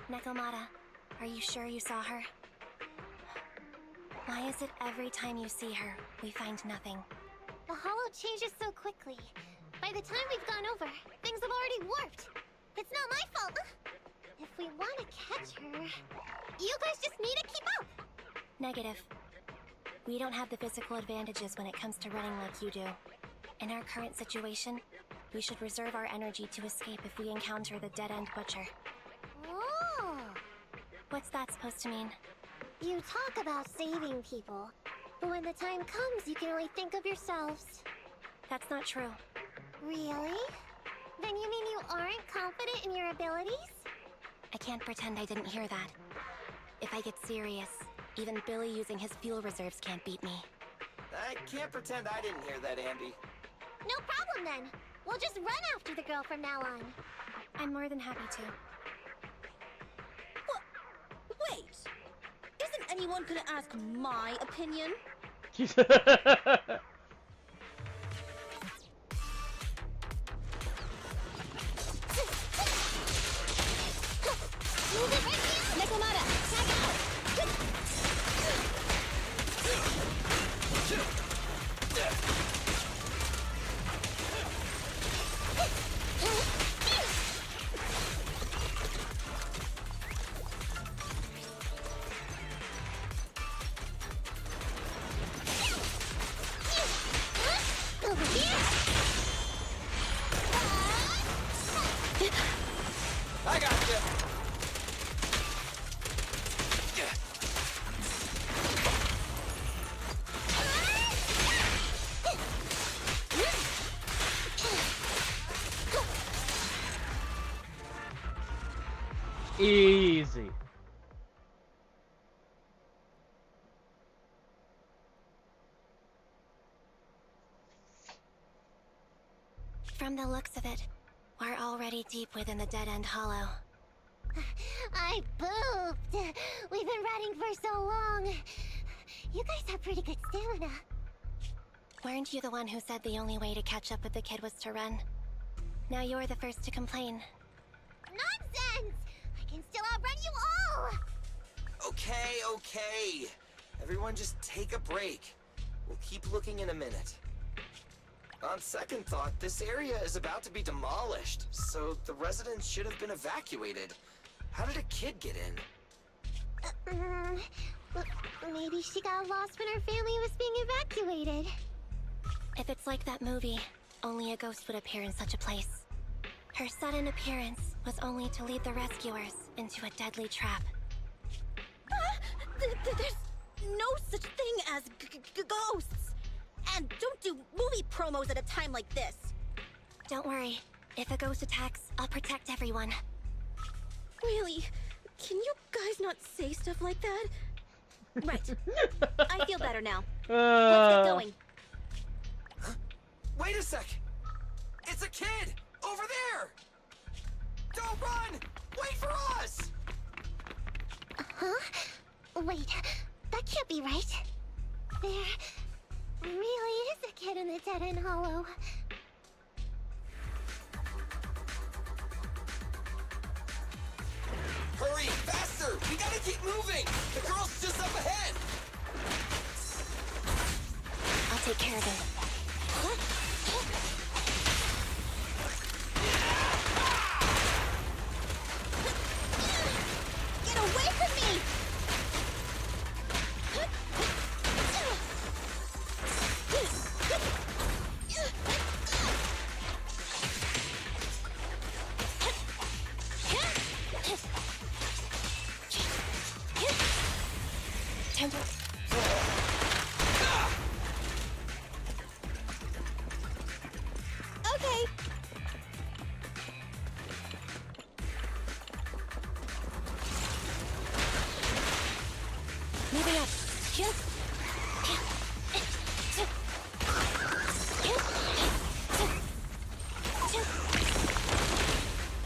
Nekomata, are you sure you saw her? Why is it every time you see her, we find nothing? The hollow changes so quickly. By the time we've gone over, things have already warped. It's not my fault. If we want to catch her, you guys just need to keep up. Negative. We don't have the physical advantages when it comes to running like you do. In our current situation, we should reserve our energy to escape if we encounter the dead-end butcher. Oh! What's that supposed to mean? You talk about saving people, but when the time comes, you can only think of yourselves. That's not true. Really? Then you mean you aren't confident in your abilities? I can't pretend I didn't hear that. If I get serious, even Billy using his fuel reserves can't beat me. I can't pretend I didn't hear that, Andy. No problem then. We'll just run after the girl from now on. I'm more than happy to. Wait! Isn't anyone gonna ask my opinion? Move it right here! Nekomata, tag out! Over here! I got you! Easy. From the looks of it, we're already deep within the dead-end hollow. I pooped! We've been running for so long. You guys have pretty good stamina. Weren't you the one who said the only way to catch up with the kid was to run? Now you're the first to complain. Nonsense! I can still outrun you all! Okay. Everyone just take a break. We'll keep looking in a minute. On second thought, this area is about to be demolished, so the residents should have been evacuated. How did a kid get in? Maybe she got lost when her family was being evacuated. If it's like that movie, only a ghost would appear in such a place. Her sudden appearance was only to lead the rescuers into a deadly trap. There's no such thing as ghosts! And don't do movie promos at a time like this! Don't worry. If a ghost attacks, I'll protect everyone. Really? Can you guys not say stuff like that? Right. I feel better now. Let's Uh, get going. Wait a sec! It's a kid! Over there! Don't run! Wait for us! Huh? Wait, that can't be right. There really is a kid in the dead-end hollow. Hurry! Faster! We gotta keep moving! The girl's just up ahead! I'll take care of it. Get away from me! Time to... Okay. Moving up.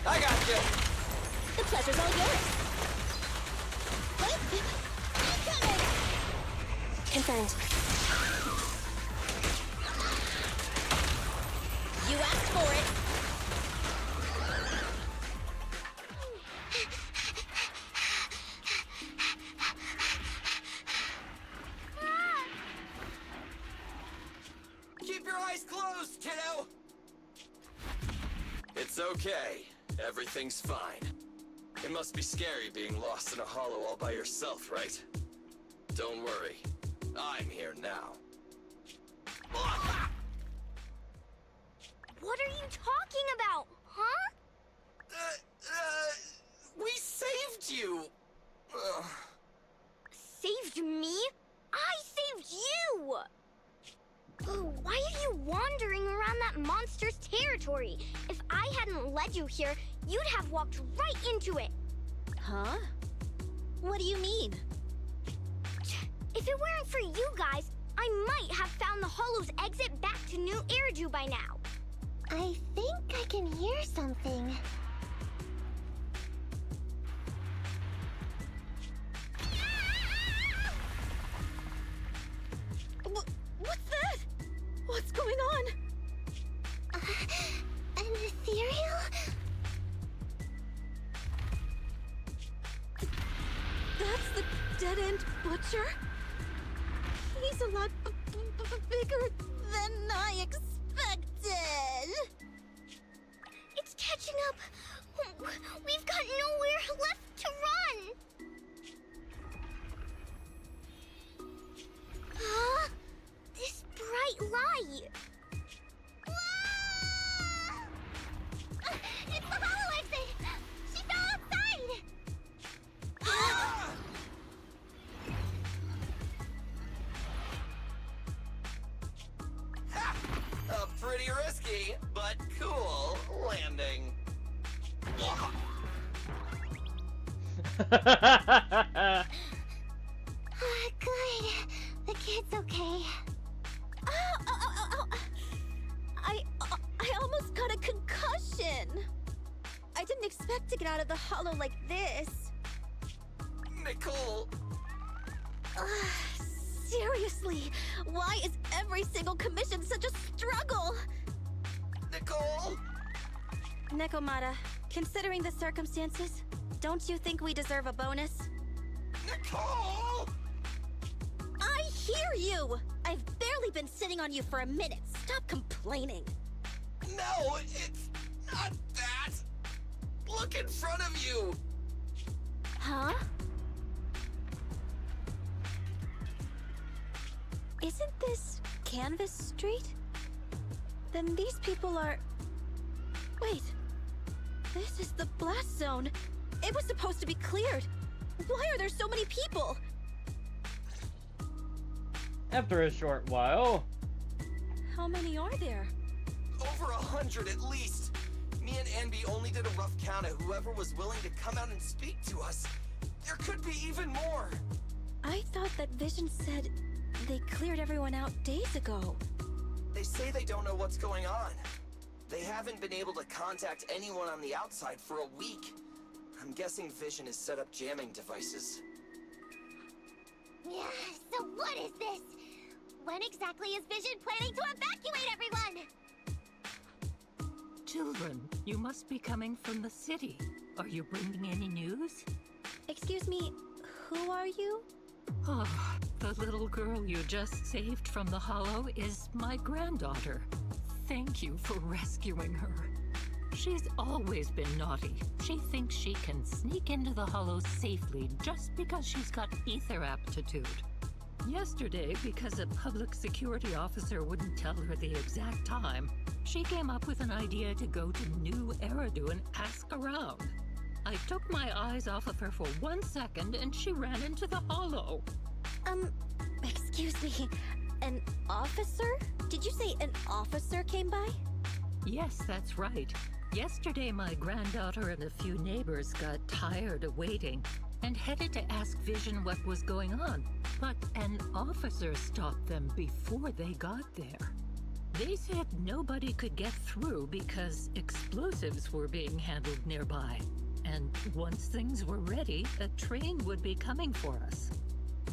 I got you! The pleasure's all yours. Confirmed. You asked for it. Keep your eyes closed, kiddo! It's okay. Everything's fine. It must be scary being lost in a hollow all by yourself, right? Don't worry. I'm here now. What are you talking about, huh? We saved you! Saved me? I saved you! Oh, why are you wandering around that monster's territory? If I hadn't led you here, you'd have walked right into it. Huh? What do you mean? If it weren't for you guys, I might have found the Hollow's exit back to New Eridu by now. I think I can hear something. What's that? What's going on? An ethereal? That's the dead-end butcher? He's a lot bigger than I expected. It's catching up. We've got nowhere left to run. Huh? This bright light. Ah! It's the hollow exit. She fell outside. Ah! Ha! A pretty risky, but cool landing. Good. The kid's okay. Ow. I almost got a concussion. I didn't expect to get out of the hollow like this. Nicole, Seriously, why is every single commission such a struggle? Nicole! Nekomata, considering the circumstances, don't you think we deserve a bonus? Nicole! I hear you! I've barely been sitting on you for a minute. Stop complaining. No, it's not that. Look in front of you. Huh? Isn't this Canvas Street? Then these people are... Wait. This is the blast zone. It was supposed to be cleared. Why are there so many people? After a short while, How many are there? over 100 at least. Me and Envy only did a rough count of whoever was willing to come out and speak to us. There could be even more. I thought that Vision said they cleared everyone out days ago. They say they don't know what's going on. They haven't been able to contact anyone on the outside for a week. I'm guessing Vision has set up jamming devices. Yeah, so what is this? When exactly is Vision planning to evacuate everyone? Children, you must be coming from the city. Are you bringing any news? Excuse me, who are you? Oh, the little girl you just saved from the Hollow is my granddaughter. Thank you for rescuing her. She's always been naughty. She thinks she can sneak into the Hollow safely just because she's got ether aptitude. Yesterday, because a public security officer wouldn't tell her the exact time, she came up with an idea to go to New Eridu and ask around. I took my eyes off of her for 1 second and she ran into the Hollow. Excuse me, an officer? Did you say an officer came by? Yes, that's right. Yesterday, my granddaughter and a few neighbors got tired of waiting and headed to ask Vision what was going on, but an officer stopped them before they got there. They said nobody could get through because explosives were being handled nearby, and once things were ready, a train would be coming for us.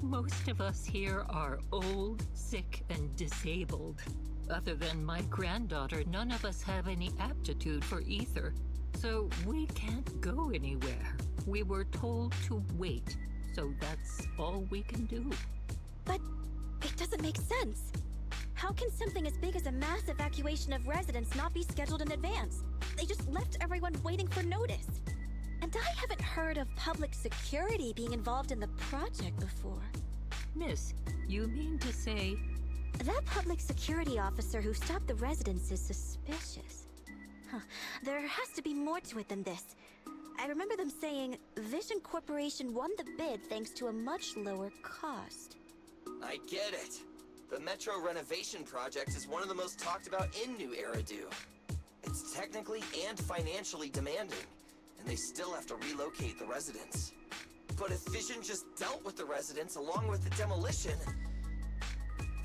Most of us here are old, sick, and disabled. Other than my granddaughter, none of us have any aptitude for ether, so we can't go anywhere. We were told to wait, so that's all we can do. But it doesn't make sense. How can something as big as a mass evacuation of residents not be scheduled in advance? They just left everyone waiting for notice. And I haven't heard of public security being involved in the project before. Miss, you mean to say... That public security officer who stopped the residents is suspicious. Huh. There has to be more to it than this. I remember them saying Vision Corporation won the bid thanks to a much lower cost. I get it. The Metro renovation project is one of the most talked about in New Eridu. It's technically and financially demanding, and they still have to relocate the residents. But if Vision just dealt with the residents along with the demolition,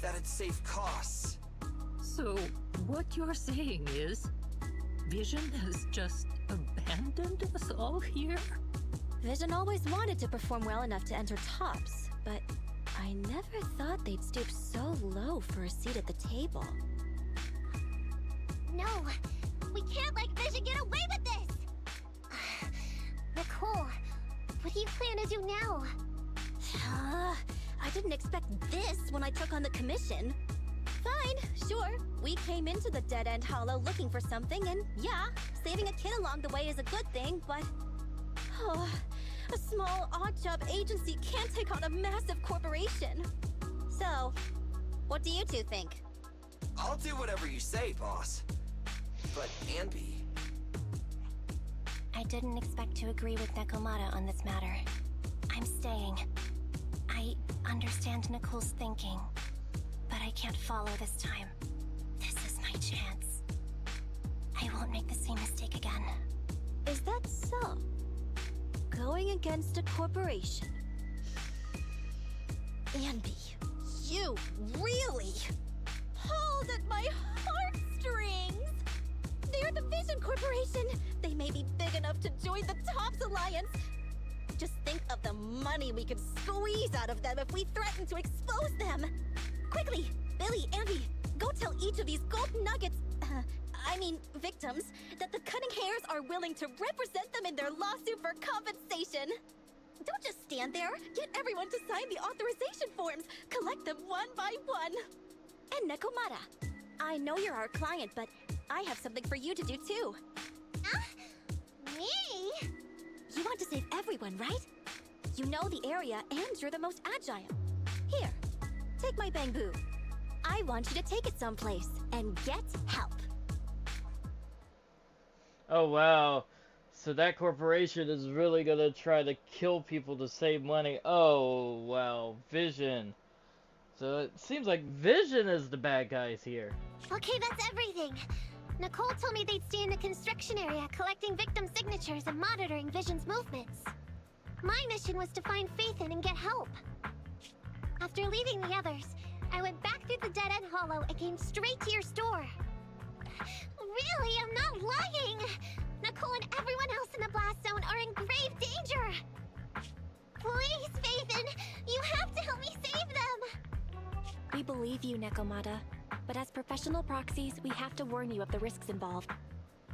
that'd save costs. So, what you're saying is, Vision has just abandoned us all here? Vision always wanted to perform well enough to enter tops, but I never thought they'd stoop so low for a seat at the table. No, we can't let Vision get away with this! Nicole, what do you plan to do now? I didn't expect this when I took on the commission. Fine, sure. We came into the dead-end hollow looking for something, and yeah, saving a kid along the way is a good thing, but... Oh, a small, odd-job agency can't take on a massive corporation. So, what do you two think? I'll do whatever you say, boss. But, Anby... I didn't expect to agree with Nekomata on this matter. I'm staying. I understand Nicole's thinking, but I can't follow this time. This is my chance. I won't make the same mistake again. Is that so? Going against a corporation? Anby, you really pulled at my heartstrings! They're the Vision Corporation! They may be big enough to join the Tops Alliance! Just think of the money we could squeeze out of them if we threaten to expose them! Quickly, Billy, Andy, go tell each of these gold nuggets, victims, that the Cunning Hairs are willing to represent them in their lawsuit for compensation! Don't just stand there! Get everyone to sign the authorization forms! Collect them one by one! And Nekomata, I know you're our client, but I have something for you to do too. Me? You want to save everyone, right? You know the area and you're the most agile. Here, take my bamboo. I want you to take it someplace and get help. Oh wow. So that corporation is really gonna try to kill people to save money. Oh wow. Vision. So it seems like Vision is the bad guys here. Okay, that's everything. Nicole told me they'd stay in the construction area collecting victim signatures and monitoring Vision's movements. My mission was to find Faithin and get help. After leaving the others, I went back through the dead-end hollow and came straight to your store. Really, I'm not lying! Nicole and everyone else in the blast zone are in grave danger! Please, Faithin, you have to help me save them! We believe you, Nekomata. But as professional proxies, we have to warn you of the risks involved.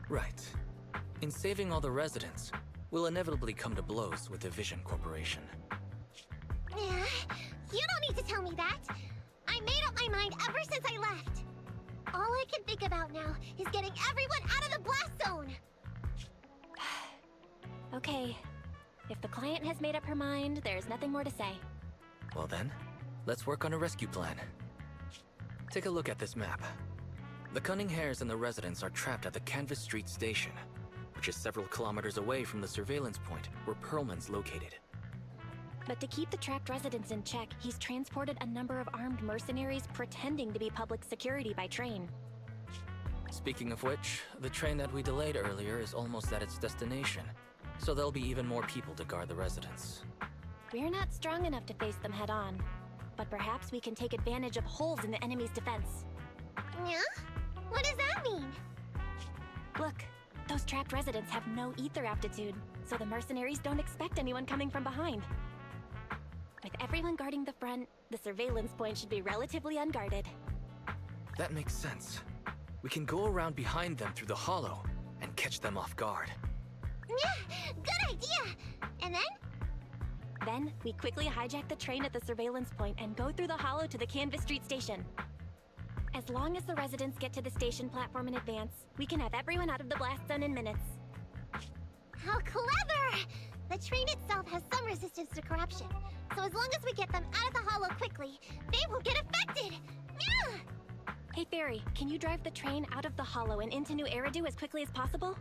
Right. In saving all the residents, we'll inevitably come to blows with the Vision Corporation. Yeah, you don't need to tell me that. I made up my mind ever since I left. All I can think about now is getting everyone out of the blast zone. Okay. If the client has made up her mind, there's nothing more to say. Well then, let's work on a rescue plan. Take a look at this map. The Cunning Hares and the residents are trapped at the Canvas Street station, which is several kilometers away from the surveillance point where Perlman's located. But to keep the trapped residents in check, he's transported a number of armed mercenaries pretending to be public security by train. Speaking of which, the train that we delayed earlier is almost at its destination, so there'll be even more people to guard the residents. We're not strong enough to face them head-on, but perhaps we can take advantage of holes in the enemy's defense. Yeah? What does that mean? Look, those trapped residents have no ether aptitude, so the mercenaries don't expect anyone coming from behind. With everyone guarding the front, the surveillance point should be relatively unguarded. That makes sense. We can go around behind them through the hollow and catch them off guard. Yeah, good idea! And then? Then, we quickly hijack the train at the surveillance point and go through the hollow to the Canvas Street station. As long as the residents get to the station platform in advance, we can have everyone out of the blast zone in minutes. How clever! The train itself has some resistance to corruption, so as long as we get them out of the hollow quickly, they won't get affected! Yeah! Hey Fairy, can you drive the train out of the hollow and into New Eridu as quickly as possible?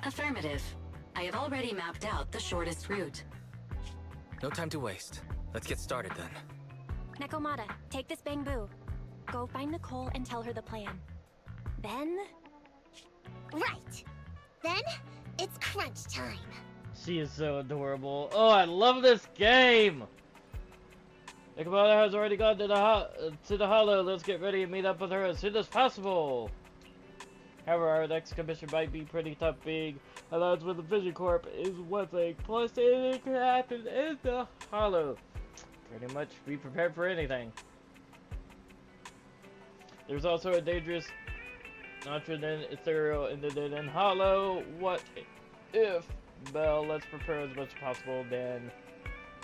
Affirmative. I have already mapped out the shortest route. No time to waste. Let's get started then. Nekomata, take this bamboo. Go find Nicole and tell her the plan. Then... Right! Then, it's crunch time. She is so adorable. Oh, I love this game! Nekomata has already gone to the hollow. Let's get ready and meet up with her as soon as possible. However, our next commission might be pretty tough. Being alliance with the Vision Corp is one thing, plus anything can happen in the hollow. Pretty much be prepared for anything. There's also a dangerous nitrogen ethereal in the dead end hollow. What if? Well, let's prepare as much as possible. Then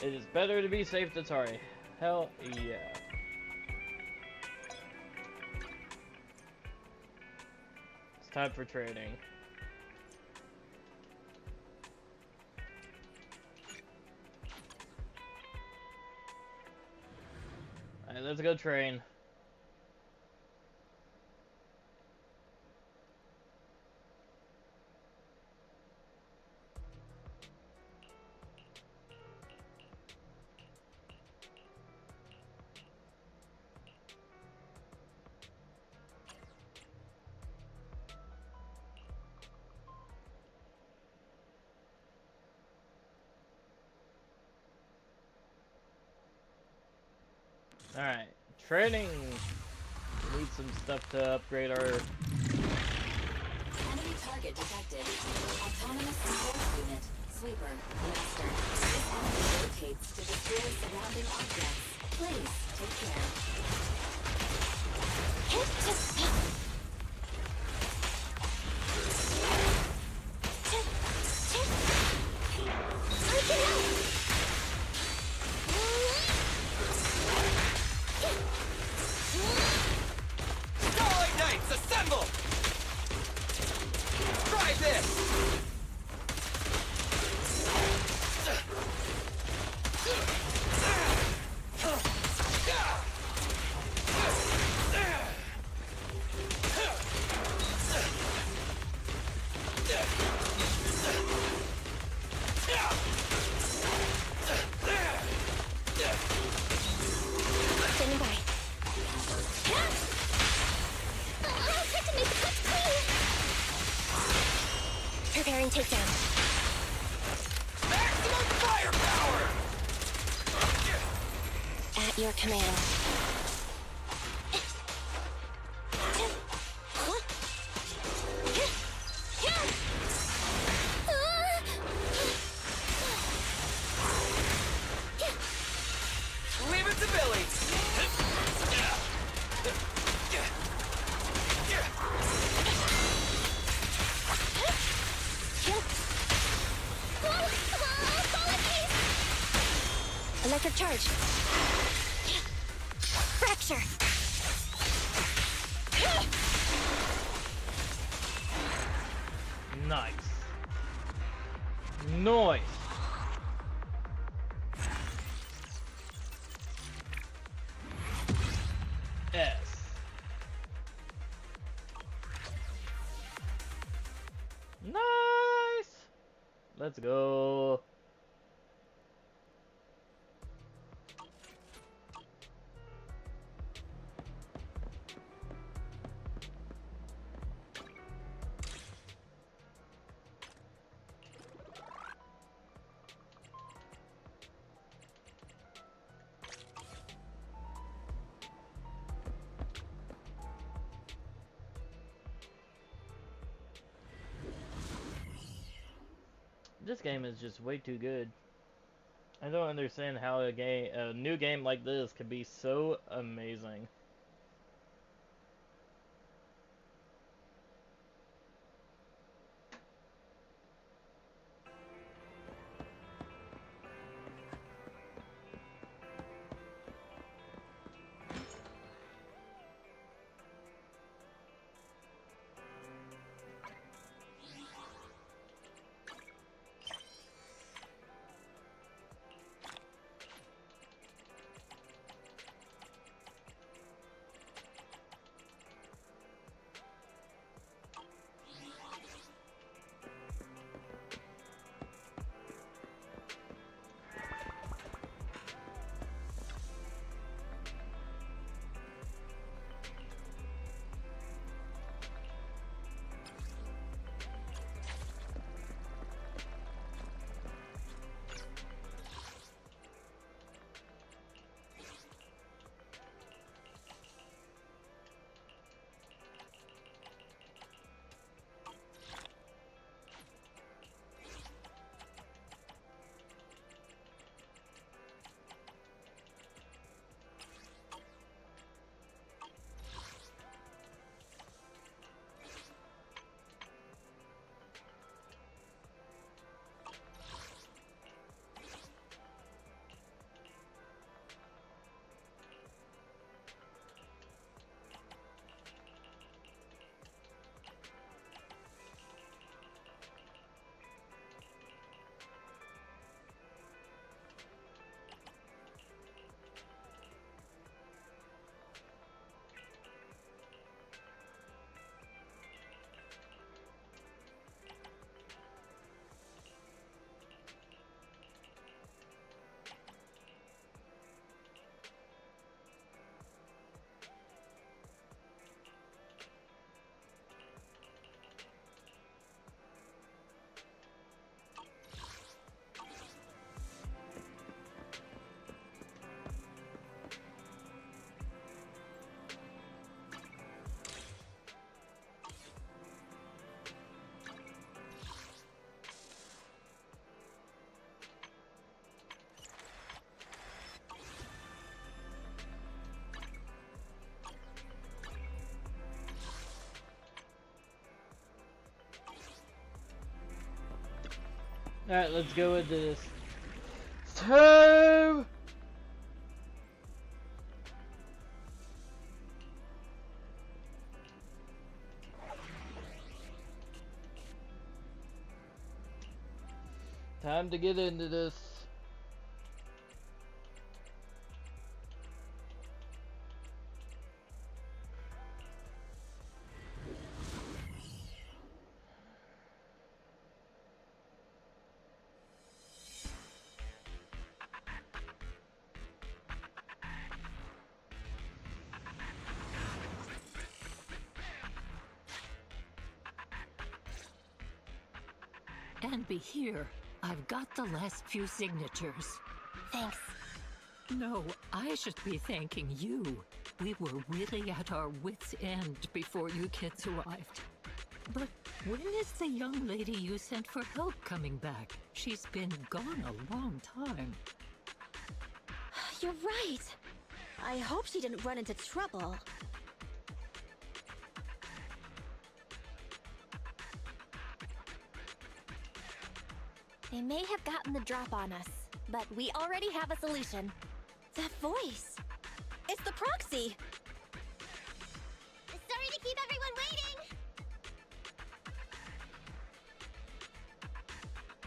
it is better to be safe than sorry. Hell yeah. It's time for training. Alright, let's go train. Alright, training! We need some stuff to upgrade our... Enemy target detected. Autonomous support unit. Sweeper. Master. This enemy rotates to destroy surrounding objects. Please, take care. I can help! Starlight Knights, assemble! Try this! Preparing takedown. Maximum firepower! At your command. Leave it to Billy! Electric charge. Fracture. Nice. Nice. S. Nice. Let's go. This game is just way too good. I don't understand how a new game like this could be so amazing. Alright, let's go into this. Time! Time to get into this. And be here. I've got the last few signatures. Thanks. No, I should be thanking you. We were really at our wits' end before you kids arrived. But when is the young lady you sent for help coming back? She's been gone a long time. You're right. I hope she didn't run into trouble. They may have gotten the drop on us, but we already have a solution. That voice! It's the proxy! Sorry to keep everyone waiting!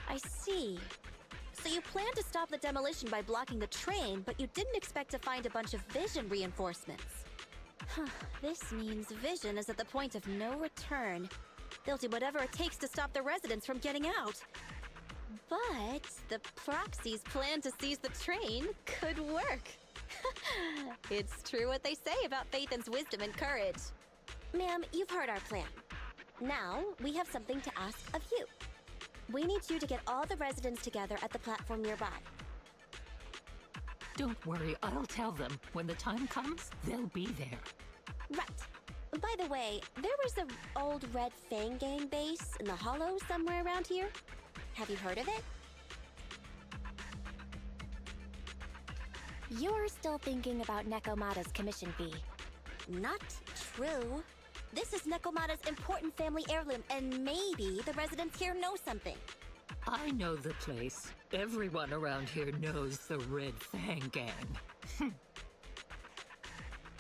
I see. So you planned to stop the demolition by blocking the train, but you didn't expect to find a bunch of vision reinforcements. Huh, this means Vision is at the point of no return. They'll do whatever it takes to stop the residents from getting out. But the Proxy's plan to seize the train could work. It's true what they say about Phaethon's wisdom and courage. Ma'am, you've heard our plan. Now, we have something to ask of you. We need you to get all the residents together at the platform nearby. Don't worry, I'll tell them. When the time comes, they'll be there. Right. By the way, there was an old Red Fang Gang base in the Hollow somewhere around here. Have you heard of it? You're still thinking about Nekomata's commission fee. Not true. This is Nekomata's important family heirloom, and maybe the residents here know something. I know the place. Everyone around here knows the Red Fang Gang.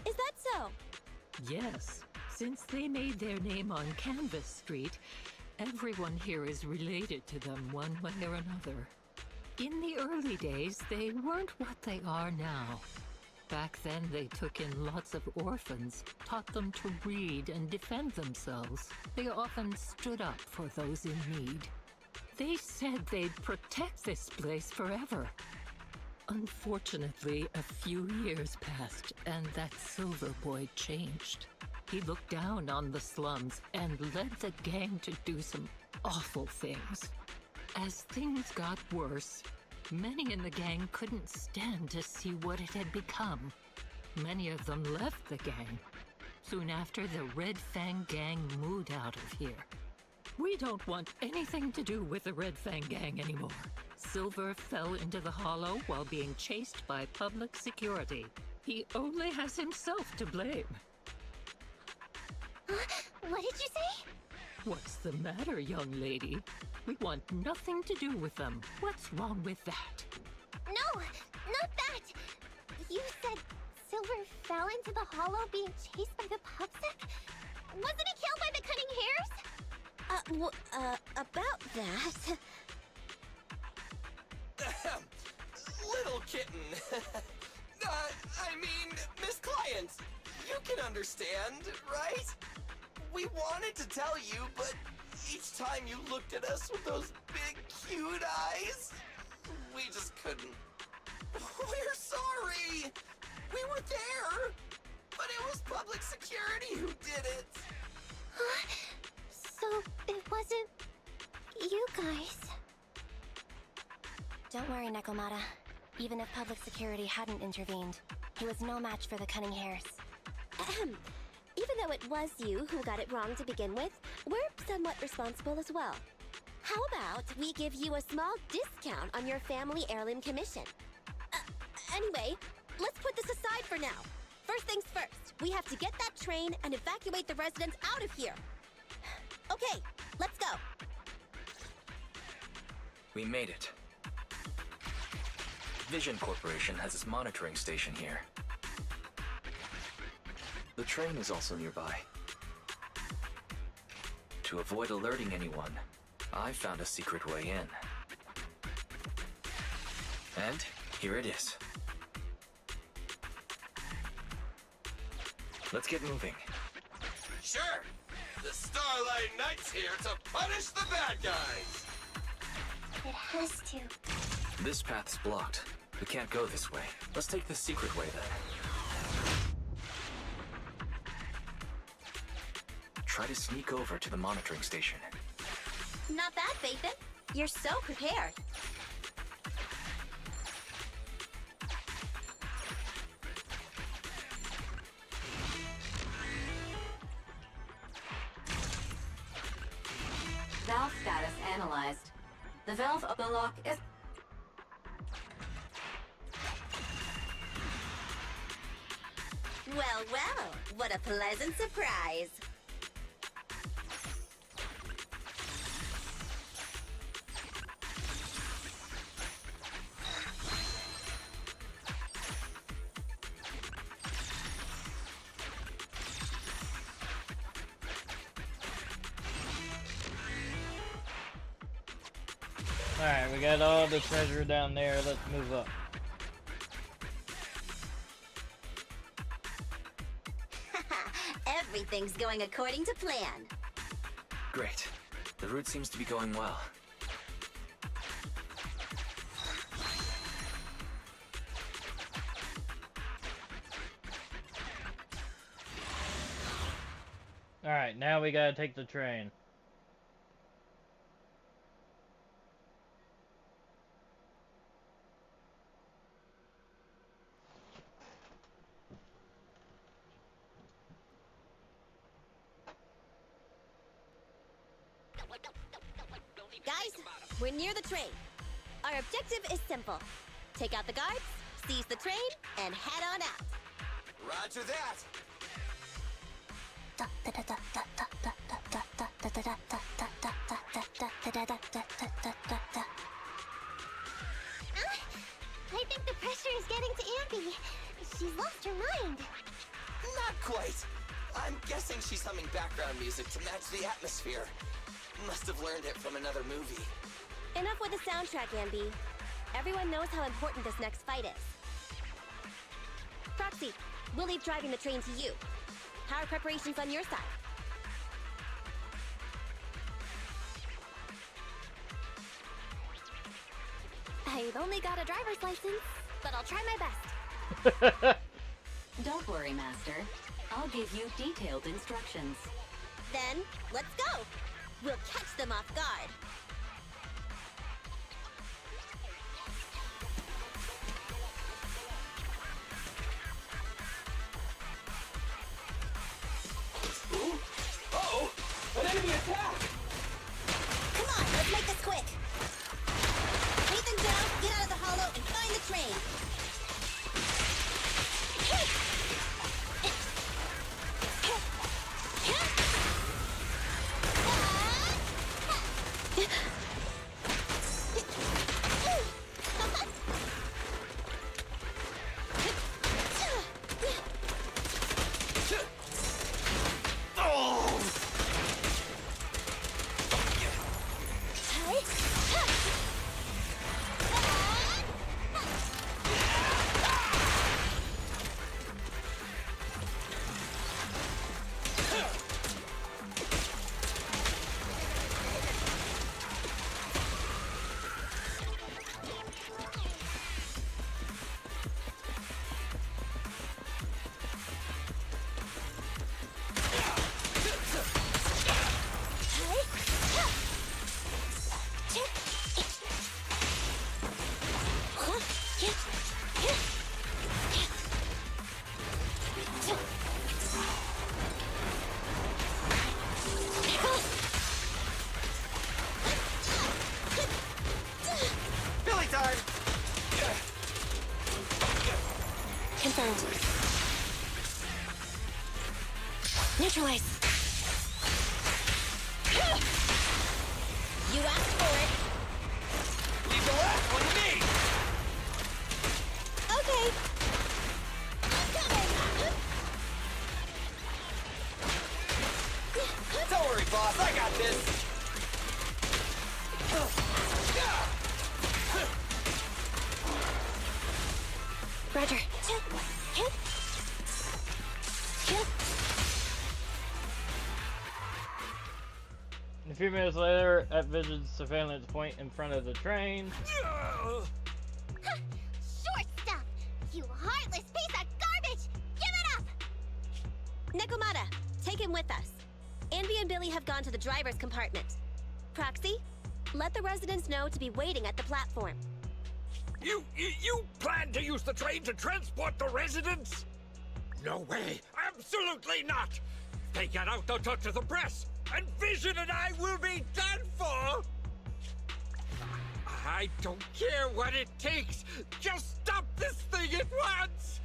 Is that so? Yes. Since they made their name on Canvas Street, everyone here is related to them one way or another. In the early days, they weren't what they are now. Back then, they took in lots of orphans, taught them to read and defend themselves. They often stood up for those in need. They said they'd protect this place forever. Unfortunately, a few years passed, and that Silver Boy changed. He looked down on the slums and led the gang to do some awful things. As things got worse, many in the gang couldn't stand to see what it had become. Many of them left the gang. Soon after, the Red Fang Gang moved out of here. We don't want anything to do with the Red Fang Gang anymore. Silver fell into the Hollow while being chased by public security. He only has himself to blame. What did you say? What's the matter, young lady? We want nothing to do with them. What's wrong with that? No, not that! You said Silver fell into the Hollow being chased by the Pubsec? Wasn't he killed by the Cunning Hares? About that... Little kitten. I mean, Miss Client, you can understand, right? We wanted to tell you, but each time you looked at us with those big, cute eyes, we just couldn't. We're sorry. We were there, but it was public security who did it. So it wasn't you guys. Don't worry, Nekomata. Even if public security hadn't intervened, he was no match for the Cunning Hares. Even though it was you who got it wrong to begin with, we're somewhat responsible as well. How about we give you a small discount on your family heirloom commission? Anyway, let's put this aside for now. First things first, we have to get that train and evacuate the residents out of here. Okay, let's go. We made it. Vision Corporation has its monitoring station here. The train is also nearby. To avoid alerting anyone, I found a secret way in. And here it is. Let's get moving. Sure. The Starlight Knight's here to punish the bad guys. It has to. This path's blocked. We can't go this way. Let's take the secret way then. Try to sneak over to the monitoring station. Not bad, Phaethon. You're so prepared. Valve status analyzed. The valve of the lock is... Well, well, what a pleasant surprise. Alright, we got all the treasure down there. Let's move up. Everything's going according to plan. Great. The route seems to be going well. Alright, now we gotta take the train. Guys, we're near the train. Our objective is simple. Take out the guards, seize the train, and head on out. Roger that. I think the pressure is getting to Ambi. She's lost her mind. Not quite. I'm guessing she's humming background music to match the atmosphere. Must have learned it from another movie. Enough with the soundtrack, Ambi. Everyone knows how important this next fight is. Proxy, we'll leave driving the train to you. How are preparations on your side? I've only got a driver's license, but I'll try my best. Don't worry, Master. I'll give you detailed instructions. Then, let's go! We'll catch them off guard. Ooh. Uh-oh! An enemy attack! Come on, let's make this quick. Take them down, get out of the hollow, and find the train. Billy time! Confirmed. Neutralize. You asked for it. Leave the last one to me! Okay. Don't worry, boss. I got this. Roger. A few minutes later, at Vision's surveillance point in front of the train. Short stuff! You heartless piece of garbage! Give it up! Nekomata, take him with us. Anby and Billy have gone to the driver's compartment. Proxy, Let the residents know to be waiting at the platform. You plan to use the train to transport the residents? No way! Absolutely not! If they get out, they'll talk to the press, and Vision and I will be done for! I don't care what it takes! Just stop this thing at once!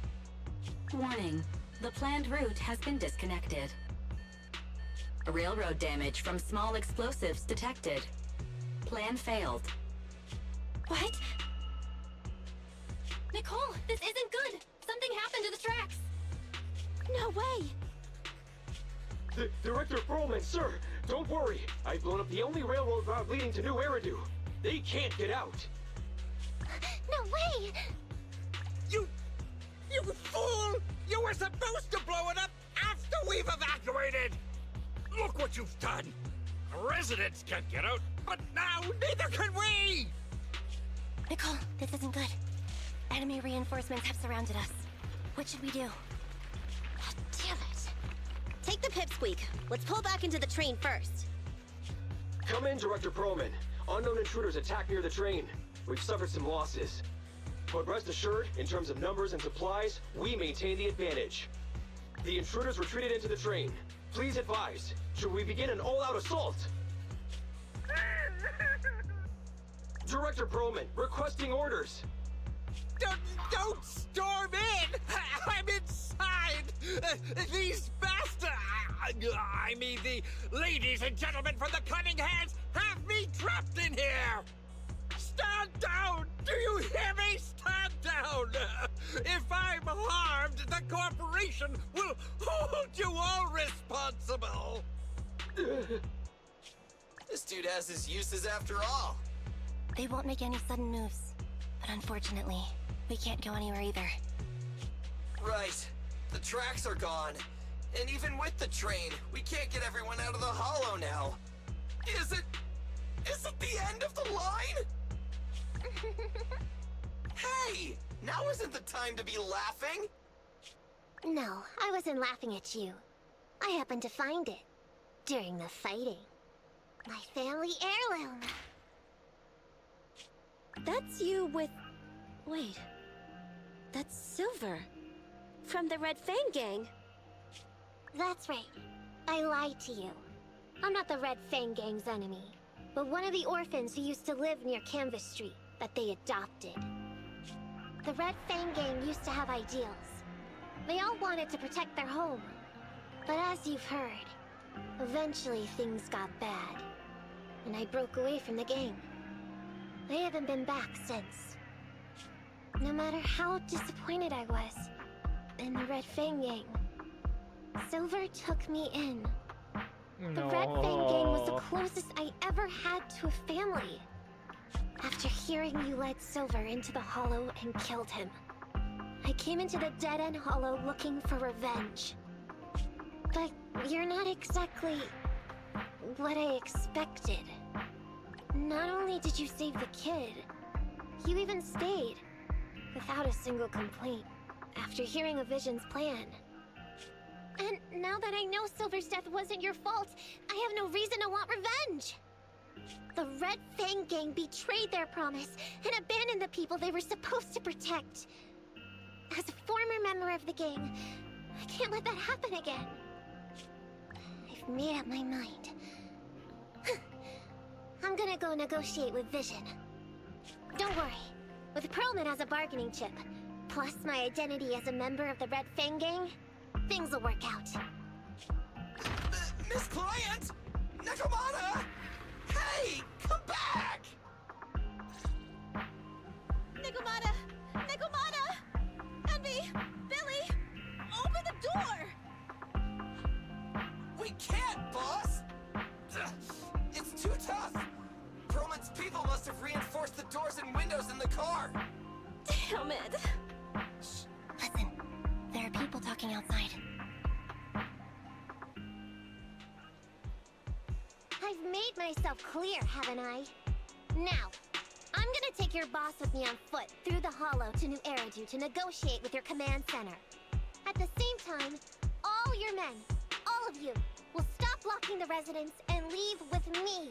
Warning. The planned route has been disconnected. Railroad damage from small explosives detected. Plan failed. What? Nicole, this isn't good! Something happened to the tracks! No way! Director Perlman, sir, don't worry. I've blown up the only railroad route leading to New Eridu. They can't get out. No way! You fool! You were supposed to blow it up after we've evacuated! Look what you've done! Residents can't get out, but now neither can we! Nicole, this isn't good. Enemy reinforcements have surrounded us. What should we do? Damn it. Take the pipsqueak. Let's pull back into the train first. Come in, Director Perlman. Unknown intruders attacked near the train. We've suffered some losses. But rest assured, in terms of numbers and supplies, we maintain the advantage. The intruders retreated into the train. Please advise, should we begin an all-out assault? Director Perlman, requesting orders. Don't storm in! I'm inside! These bastards! I mean, the ladies and gentlemen from the Cunning Hands have me trapped in here! Stand down! Do you hear me? Stand down! If I'm harmed, the corporation will hold you all responsible! This dude has his uses after all. They won't make any sudden moves. But unfortunately, we can't go anywhere either. Right. The tracks are gone. And even with the train, we can't get everyone out of the hollow now. Is it the end of the line? Hey! Now isn't the time to be laughing! No, I wasn't laughing at you. I happened to find it. During the fighting. My family heirloom. That's you with... Wait. That's Silver. From the Red Fang Gang. That's right. I lied to you. I'm not the Red Fang Gang's enemy, but one of the orphans who used to live near Canvas Street that they adopted. The Red Fang Gang used to have ideals. They all wanted to protect their home. But as you've heard, eventually things got bad. And I broke away from the gang. I haven't been back since. No matter how disappointed I was in the Red Fang Gang, Silver took me in. The Red Fang Gang was the closest I ever had to a family. After hearing you led Silver into the Hollow and killed him, I came into the Dead-End Hollow looking for revenge. But you're not exactly what I expected. Not only did you save the kid, you even stayed, without a single complaint, after hearing of Vision's plan. And now that I know Silver's death wasn't your fault, I have no reason to want revenge! The Red Fang Gang betrayed their promise and abandoned the people they were supposed to protect. As a former member of the gang, I can't let that happen again. I've made up my mind. I'm gonna go negotiate with Vision. Don't worry. With Perlman as a bargaining chip, plus my identity as a member of the Red Fang Gang, things will work out. Miss Client! Nakamata! Hey! Come back! Nakamata! Nakamata! Envy! Billy! Open the door! We can't, boss! It's too tough! Perlman's people must have reinforced the doors and windows in the car! Damn it! Shh, listen. There are people talking outside. I've made myself clear, haven't I? Now, I'm gonna take your boss with me on foot through the Hollow to New Eridu to negotiate with your command center. At the same time, all your men, all of you, will stop blocking the residents and leave with me.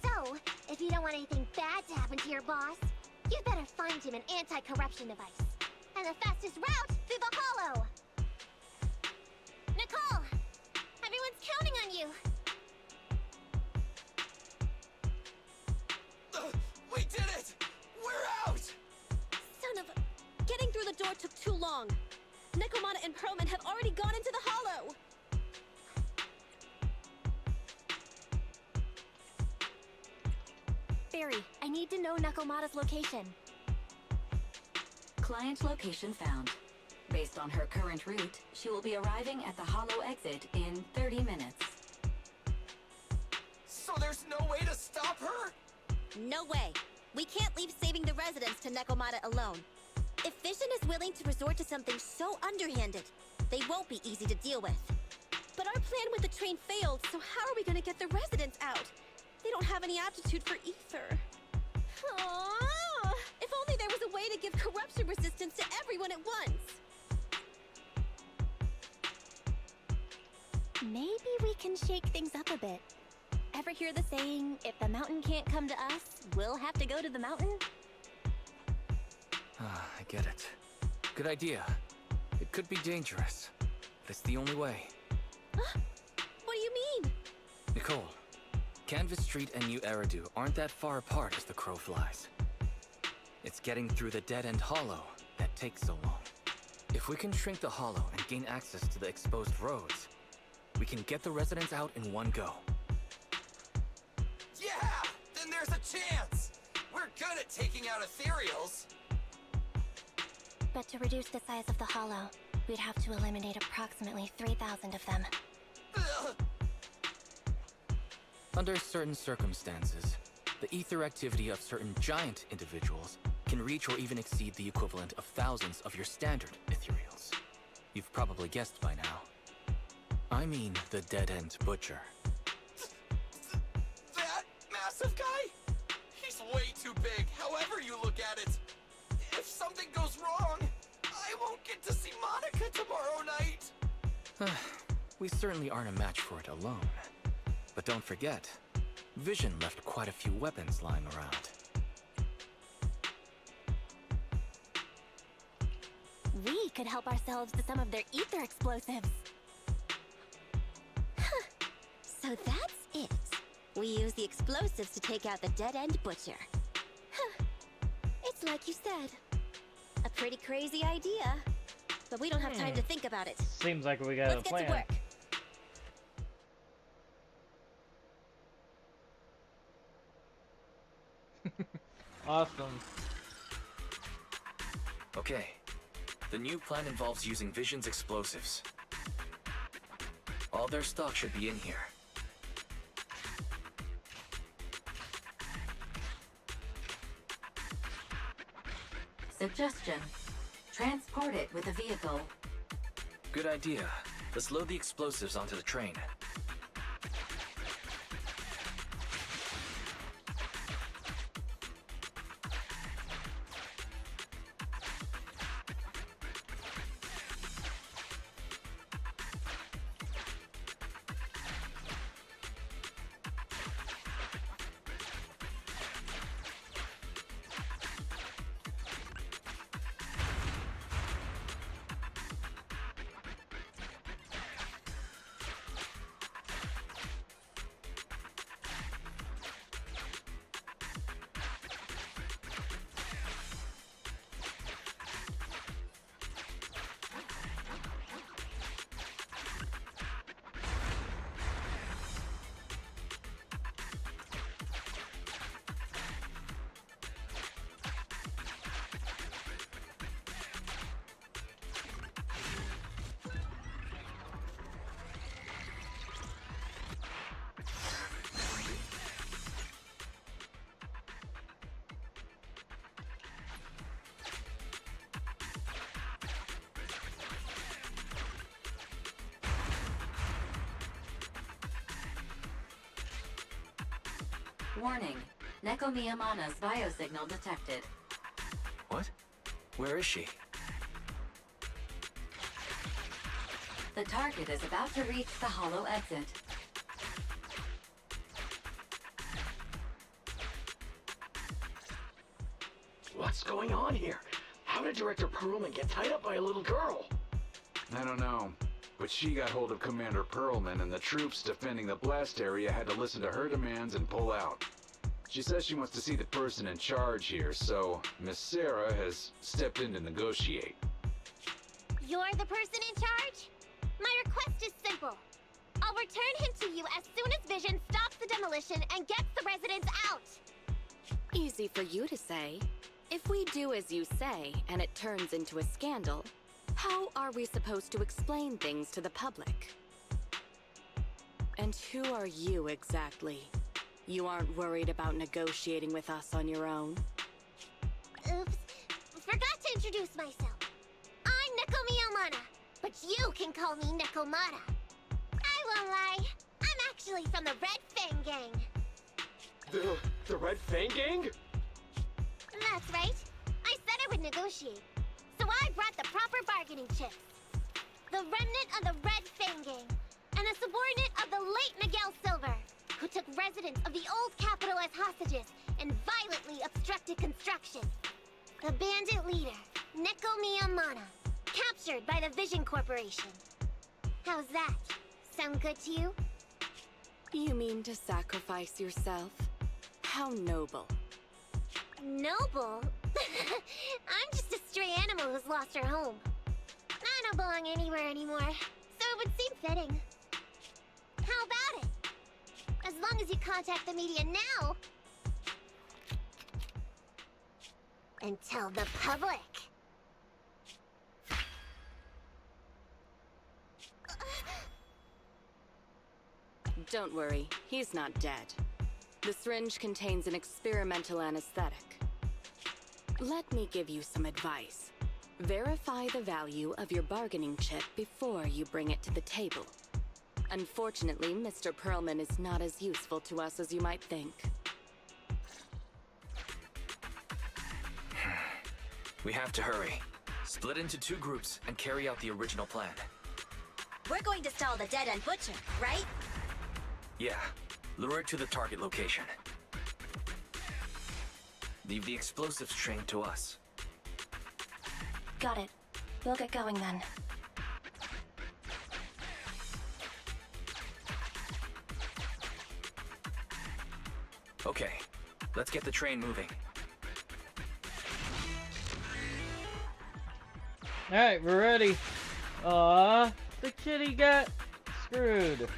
So, So, if you don't want anything bad to happen to your boss, you'd better find him an anti-corruption device. And the fastest route through the hollow! Nicole! Everyone's counting on you! We did it! We're out! Son of a... Getting through the door took too long. Nekomata and Perlman have already gone into the hollow! Barry, I need to know Nekomata's location. Client location found. Based on her current route, she will be arriving at the hollow exit in 30 minutes. So there's no way to stop her? No way. We can't leave saving the residents to Nekomata alone. If Vision is willing to resort to something so underhanded, they won't be easy to deal with. But our plan with the train failed, so how are we gonna get the residents out? They don't have any aptitude for ether. Aww. If only there was a way to give corruption resistance to everyone at once. Maybe we can shake things up a bit. Ever hear the saying, if the mountain can't come to us, we'll have to go to the mountain? I get it. Good idea. It could be dangerous, but it's the only way. Huh? What do you mean? Nicole, Canvas Street and New Eridu aren't that far apart as the crow flies. It's getting through the dead-end hollow that takes so long. If we can shrink the hollow and gain access to the exposed roads, we can get the residents out in one go. Yeah! Then there's a chance! We're good at taking out ethereals! But to reduce the size of the hollow, we'd have to eliminate approximately 3,000 of them. Ugh. Under certain circumstances, the ether activity of certain giant individuals can reach or even exceed the equivalent of thousands of your standard ethereals. You've probably guessed by now. I mean the dead-end butcher. That massive guy? He's way too big, however you look at it. If something goes wrong, I won't get to see Monica tomorrow night. We certainly aren't a match for it alone. But don't forget, Vision left quite a few weapons lying around. We could help ourselves to some of their ether explosives. Huh. So that's it. We use the explosives to take out the dead-end butcher. Huh. It's like you said. A pretty crazy idea. But we don't have time to think about it. Seems like we got a plan. Let's get to work. Awesome. Okay. The new plan involves using Vision's explosives. All their stock should be in here. Suggestion. Transport it with a vehicle. Good idea. Let's load the explosives onto the train. Warning. Neko Miyamana's biosignal detected. What? Where is she? The target is about to reach the hollow exit. What's going on here? How did Director Perlman get tied up by a little girl? I don't know, but she got hold of Commander Perlman, and the troops defending the blast area had to listen to her demands and pull out. She says she wants to see the person in charge here, so Miss Sarah has stepped in to negotiate. You're the person in charge? My request is simple. I'll return him to you as soon as Vision stops the demolition and gets the residents out. Easy for you to say. If we do as you say, and it turns into a scandal, how are we supposed to explain things to the public? And who are you exactly? You aren't worried about negotiating with us on your own? Oops. Forgot to introduce myself. I'm Neko Miyamana, but you can call me Nekomata. I won't lie. I'm actually from the Red Fang Gang. The Red Fang Gang? That's right. I said I would negotiate. So I brought the proper bargaining chips. The remnant of the Red Fang Gang, and a subordinate of the late Miguel Silver, who took residents of the old capital as hostages and violently obstructed construction. The bandit leader, Neko Miyamana, captured by the Vision Corporation. How's that? Sound good to you? You mean to sacrifice yourself? How noble. Noble? I'm just a stray animal who's lost her home. I don't belong anywhere anymore, so it would seem fitting. How about it? As long as you contact the media now and tell the public. Don't worry, he's not dead. The syringe contains an experimental anesthetic. Let me give you some advice. Verify the value of your bargaining chip before you bring it to the table. Unfortunately, Mr. Perlman is not as useful to us as you might think. We have to hurry. Split into 2 groups and carry out the original plan. We're going to stall the dead end butcher, right? Yeah. Lure it to the target location. Leave the explosives train to us. Got it. We'll get going then. Okay, let's get the train moving. Alright, we're ready. Aww, the kitty got screwed.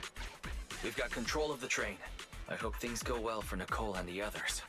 We've got control of the train. I hope things go well for Nicole and the others.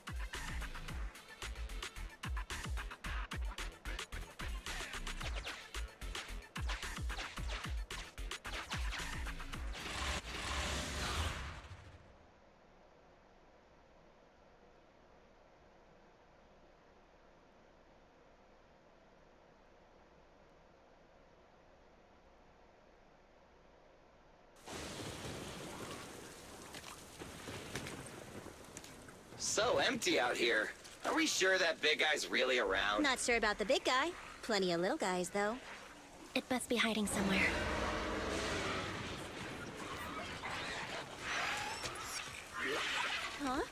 So empty out here. Are we sure that big guy's really around? Not sure about the big guy. Plenty of little guys, though. It must be hiding somewhere. Huh?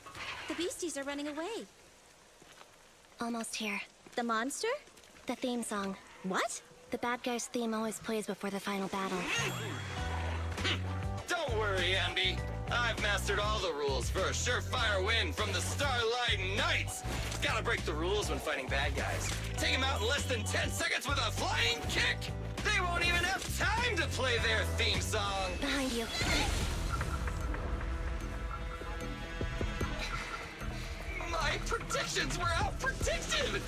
The beasties are running away. Almost here. The monster? The theme song. What? The bad guy's theme always plays before the final battle. Don't worry, Ambi. I've mastered all the rules for a surefire win from the Starlight Knights. Gotta break the rules when fighting bad guys. Take them out in less than 10 seconds with a flying kick. They won't even have time to play their theme song. Behind you. My predictions were out-predicted.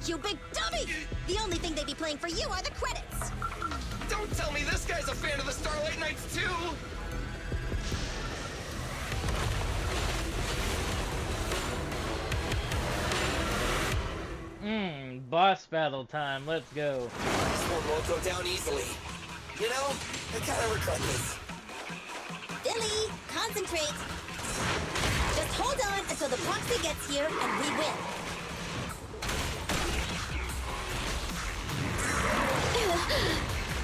You big dummy! The only thing they'd be playing for you are the credits. Don't tell me this guy's a fan of the Starlight Knights too. Boss battle time, let's go. This one won't go down easily. You know, I kinda regret this. Billy, concentrate. Just hold on until the proxy gets here and we win.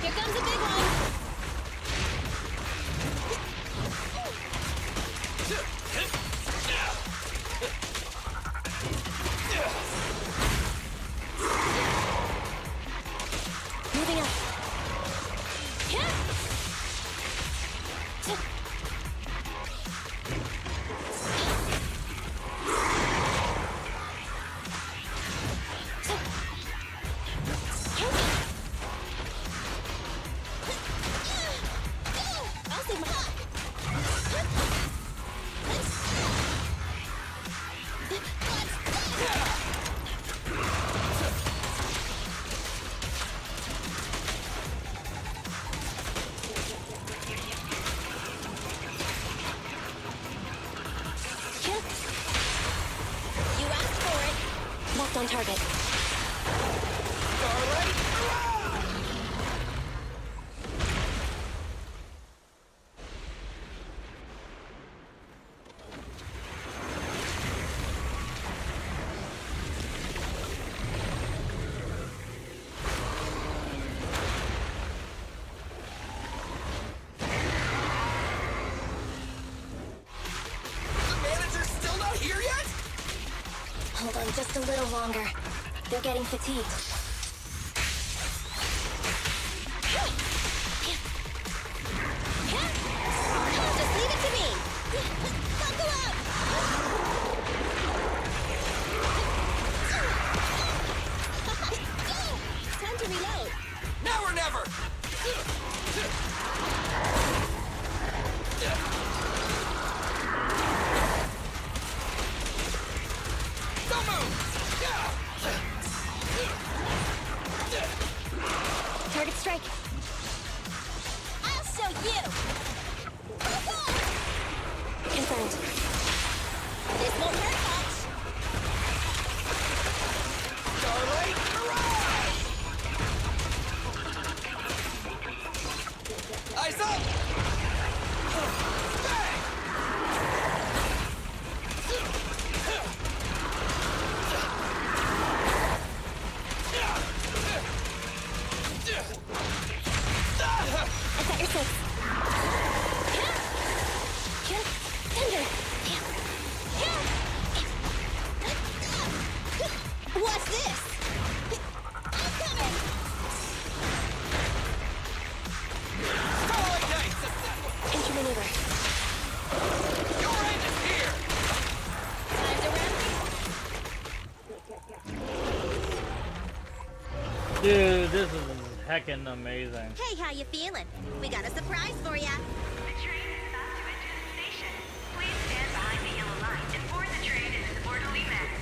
Here comes a big one. I'll save my... You asked for it. Locked on target. Hold on just a little longer. They're getting fatigued. Just leave it to me. Buckle up. Time to reload. Now or never! Don't move! Target strike. I'll show you. Confirmed. This won't hurt much. Starlight, hurrah! Eyes up! I've got your six. Thunder. What's this? I'm coming. Starlight Knights, Intermaneuver. your end is here! Time to ramp. Dude, this is heckin' amazing. Hey, how you feeling? We got a surprise for ya. The train is about to enter the station. Please stand behind the yellow line and board the train in an orderly manner.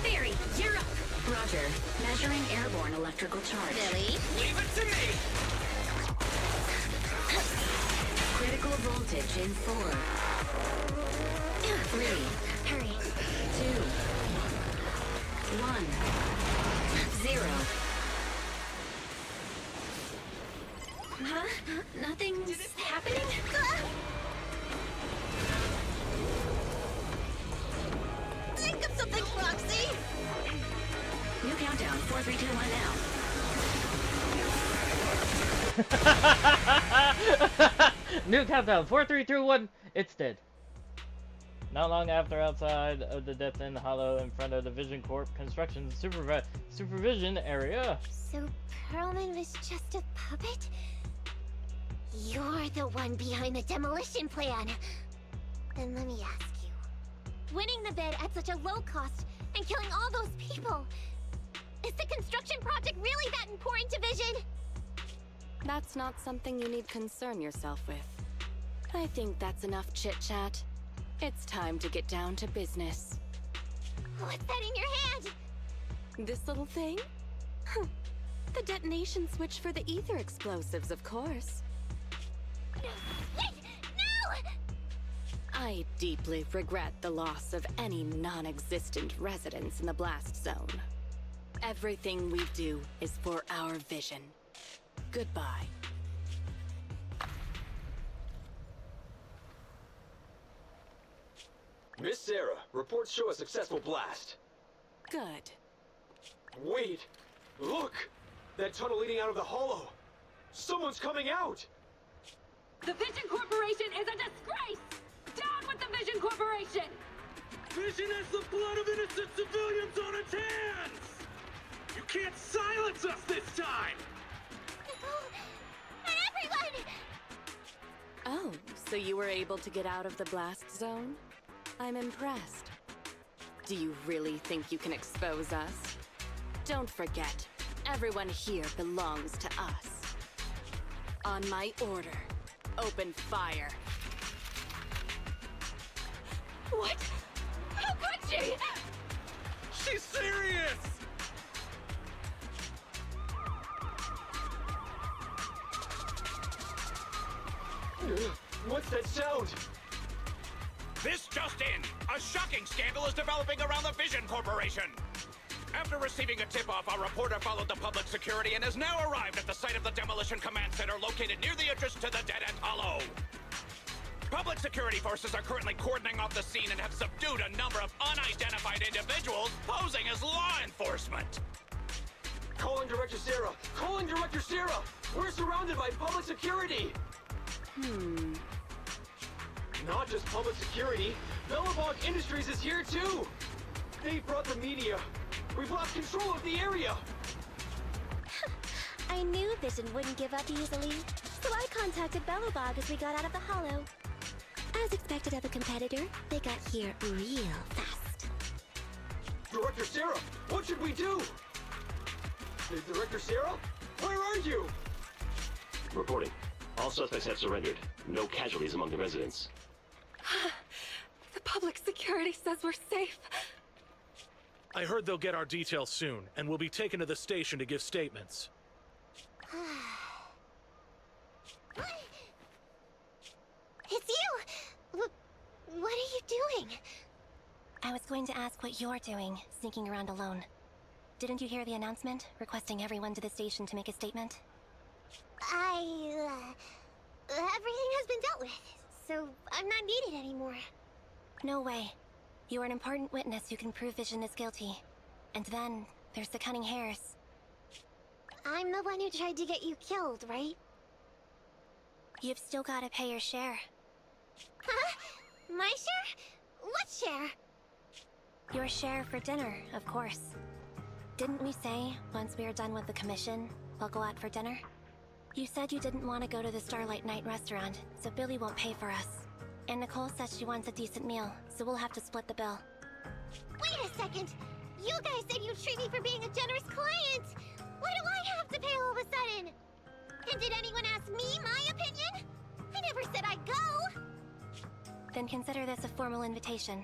Theory, you're up. Roger. Measuring airborne electrical charge. Billy? Leave it to me! Critical voltage in 4, 3, Hurry. 2, 1, 0. Huh? Nothing's happening? Think of something, Foxy! New countdown, 4, 3, 2, 1 now. New countdown. 4, 3, 2, 1. It's dead. Not long after, outside of the Death End Hollow, in front of the Vision Corp construction supervision area. So Perlman was just a puppet? You're the one behind the demolition plan. Then let me ask you. Winning the bid at such a low cost and killing all those people. Is the construction project really that important to Vision? That's not something you need concern yourself with. I think that's enough chit-chat. It's time to get down to business. What's that in your hand? This little thing? The detonation switch for the ether explosives, of course. Wait! No! I deeply regret the loss of any non-existent residents in the blast zone. Everything we do is for our vision. Goodbye. Miss Sarah, reports show a successful blast. Good. Wait! Look! That tunnel leading out of the hollow! Someone's coming out! The Vision Corporation is a disgrace! Down with the Vision Corporation! Vision has the blood of innocent civilians on its hands! You can't silence Silence us this time! Everyone! Oh, so you were able to get out of the blast zone? I'm impressed. Do you really think you can expose us? Don't forget, everyone here belongs to us. On my order, open fire. What? How could she? She's serious! What's that sound? This just in! A shocking scandal is developing around the Vision Corporation! After receiving a tip-off, our reporter followed the public security and has now arrived at the site of the Demolition Command Center located near the entrance to the Dead End Hollow. Public security forces are currently cordoning off the scene and have subdued a number of unidentified individuals posing as law enforcement. Calling Director Sarah! Calling Director Sarah! We're surrounded by public security! Not just public security, Bellabog Industries is here too! They brought the media. We've lost control of the area! I knew Vision wouldn't give up easily, so I contacted Bellabog as we got out of the hollow. As expected of a competitor, they got here real fast. Director Sarah, what should we do? Director Sarah? Where are you? Reporting. All suspects have surrendered. No casualties among the residents. The public security says we're safe. I heard they'll get our details soon, and we'll be taken to the station to give statements. It's you! What are you doing? I was going to ask what you're doing, sneaking around alone. Didn't you hear the announcement, requesting everyone to the station to make a statement? Everything has been dealt with, so I'm not needed anymore. No way. You are an important witness who can prove Vision is guilty. And then, there's the Cunning Hares. I'm the one who tried to get you killed, right? You've still gotta pay your share. Huh? My share? What share? Your share for dinner, of course. Didn't we say, once we are done with the commission, we'll go out for dinner? You said you didn't want to go to the Starlight Night restaurant, so Billy won't pay for us. And Nicole says she wants a decent meal, so we'll have to split the bill. Wait a second! You guys said you'd treat me for being a generous client! Why do I have to pay all of a sudden? And did anyone ask me my opinion? I never said I'd go! Then consider this a formal invitation.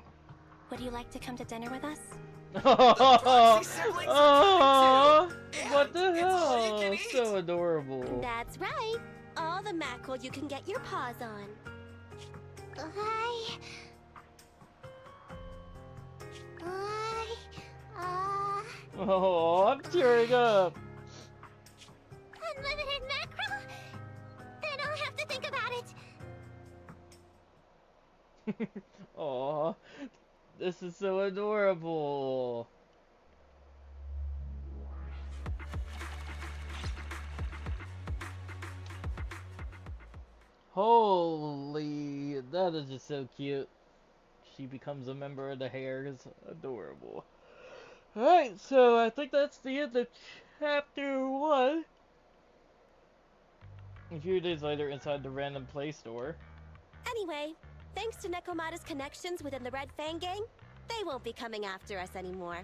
Would you like to come to dinner with us? Oh, what the hell? So adorable. That's right. All the mackerel you can get your paws on. Oh, I'm tearing up. Unlimited mackerel? Then I'll have to think about it. Oh, this is so adorable. Holy, that is just so cute. She becomes a member of the Hares. Adorable. Alright, so I think that's the end of chapter 1. A few days later, inside the Random Play store. Anyway, thanks to Nekomata's connections within the Red Fang gang, they won't be coming after us anymore.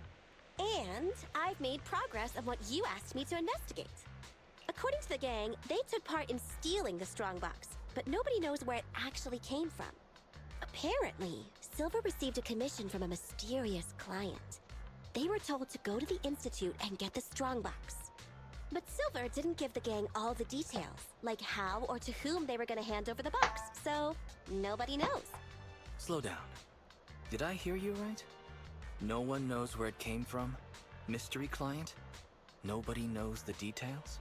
And I've made progress on what you asked me to investigate. According to the gang, they took part in stealing the strongbox, but nobody knows where it actually came from. Apparently, Silver received a commission from a mysterious client. They were told to go to the Institute and get the strongbox. But Silver didn't give the gang all the details, like how or to whom they were going to hand over the box, so nobody knows. Slow down. Did I hear you right? No one knows where it came from? Mystery client? Nobody knows the details?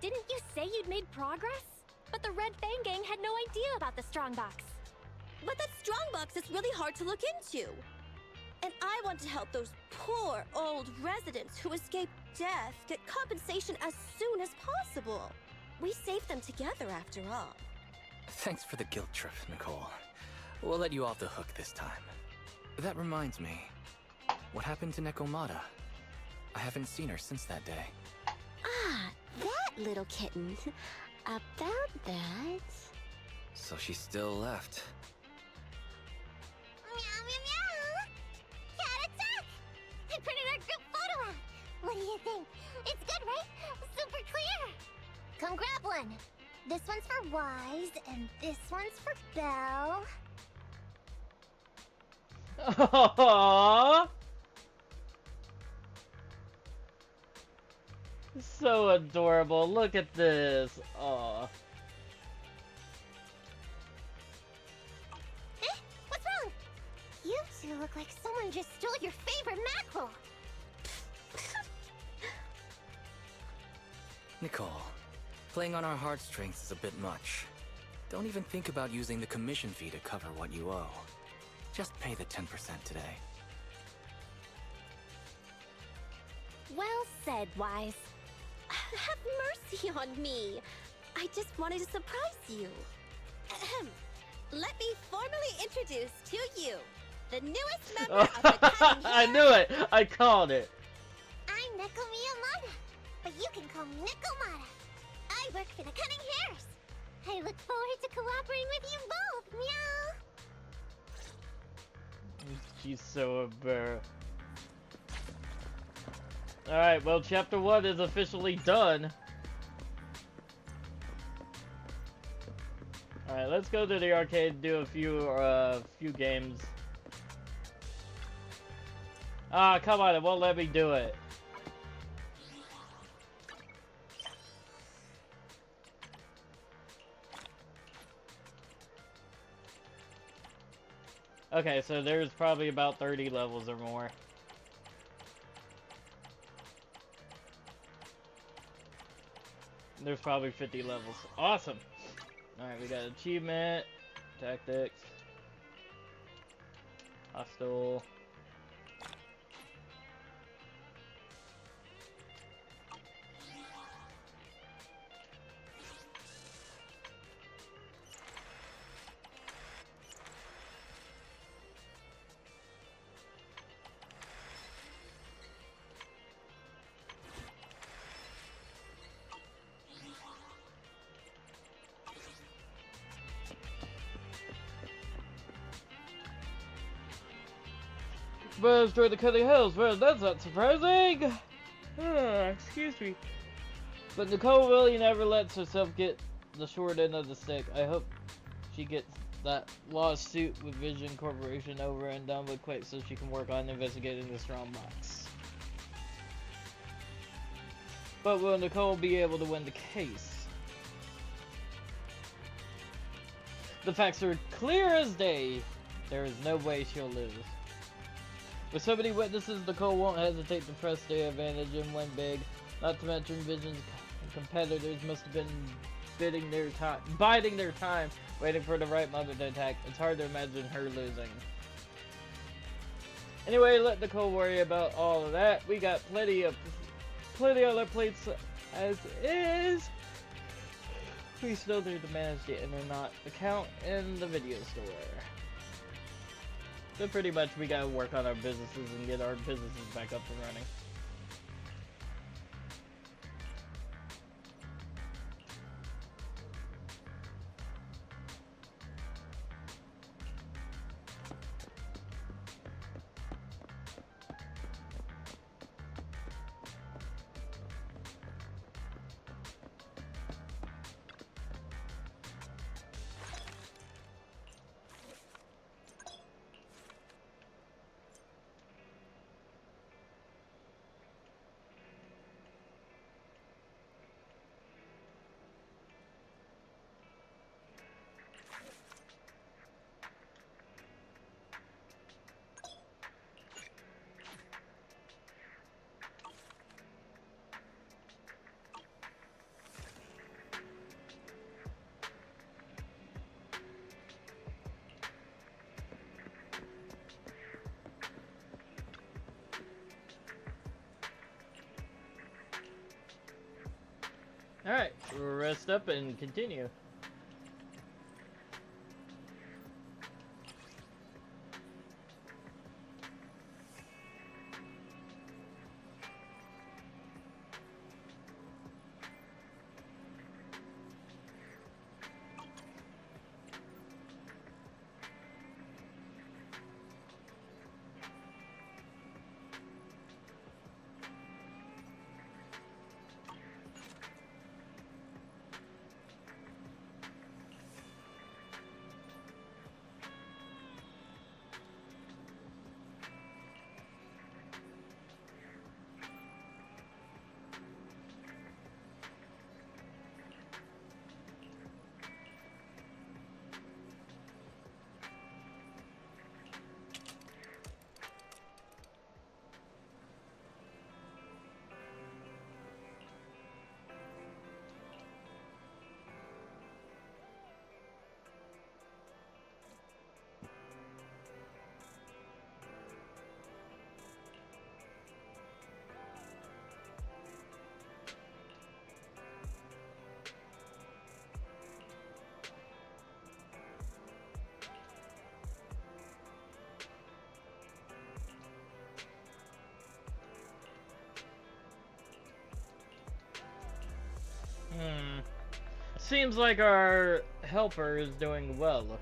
Didn't you say you'd made progress? But the Red Fang gang had no idea about the strongbox. But that strongbox is really hard to look into. And I want to help those poor old residents who escaped death get compensation as soon as possible. We saved them together after all. Thanks for the guilt trip, Nicole. We'll let you off the hook this time. That reminds me. What happened to Nekomata? I haven't seen her since that day. Ah, that little kitten. About that... So she still left. Meow, meow, meow! Cat attack! I printed our group photo out! What do you think? It's good, right? Super clear! Come grab one! This one's for Wise, and this one's for Belle. Aww. So adorable. Look at this. Aww. Eh? What's wrong? You two look like someone just stole your favorite mackerel. Nicole, playing on our heartstrings is a bit much. Don't even think about using the commission fee to cover what you owe. Just pay the 10% today. Well said, Wise. Have mercy on me. I just wanted to surprise you. Ahem. Let me formally introduce to you the newest member of the Cunning I knew it! I called it! I'm Neko Miyamada, but you can call me Nekomata. I work for the Cunning Hares. I look forward to cooperating with you both, meow. She's so embarrassed. Alright, well, chapter 1 is officially done. Alright, let's go to the arcade and do a few games. Ah, come on, it won't let me do it. Okay, so there's probably about 30 levels or more. There's probably 50 levels. Awesome! Alright, we got achievement, tactics, hostile. But destroy the Cutting Hills. Well, that's not surprising. Excuse me. But Nicole really never lets herself get the short end of the stick. I hope she gets that lawsuit with Vision Corporation over and done with quick so she can work on investigating the strong box. But will Nicole be able to win the case? The facts are clear as day. There is no way she'll lose. With so many witnesses, Nicole won't hesitate to press their advantage and win big. Not to mention Vision's competitors must have been biding their time, waiting for the right moment to attack. It's hard to imagine her losing. Anyway, let Nicole worry about all of that. We got plenty other plates as is. We still need to manage the internet account in the video store. So pretty much we gotta work on our businesses and get our businesses back up and running. Alright, rest up and continue. seems like our helper is doing well.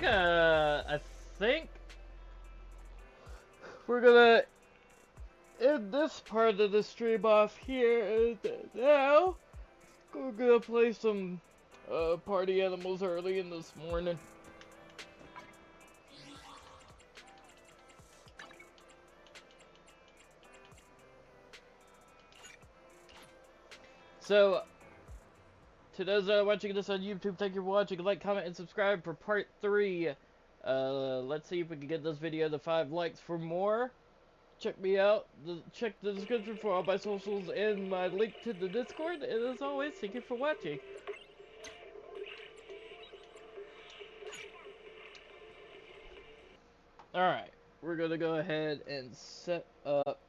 I think we're gonna end this part of the stream off here and now. We're gonna play some party animals early in this morning. So, to those watching this on YouTube, thank you for watching. Like, comment, and subscribe for part 3. Let's see if we can get this video to 5 likes for more. Check me out. Check the description for all my socials and my link to the Discord. And as always, thank you for watching. Alright, we're gonna go ahead and set up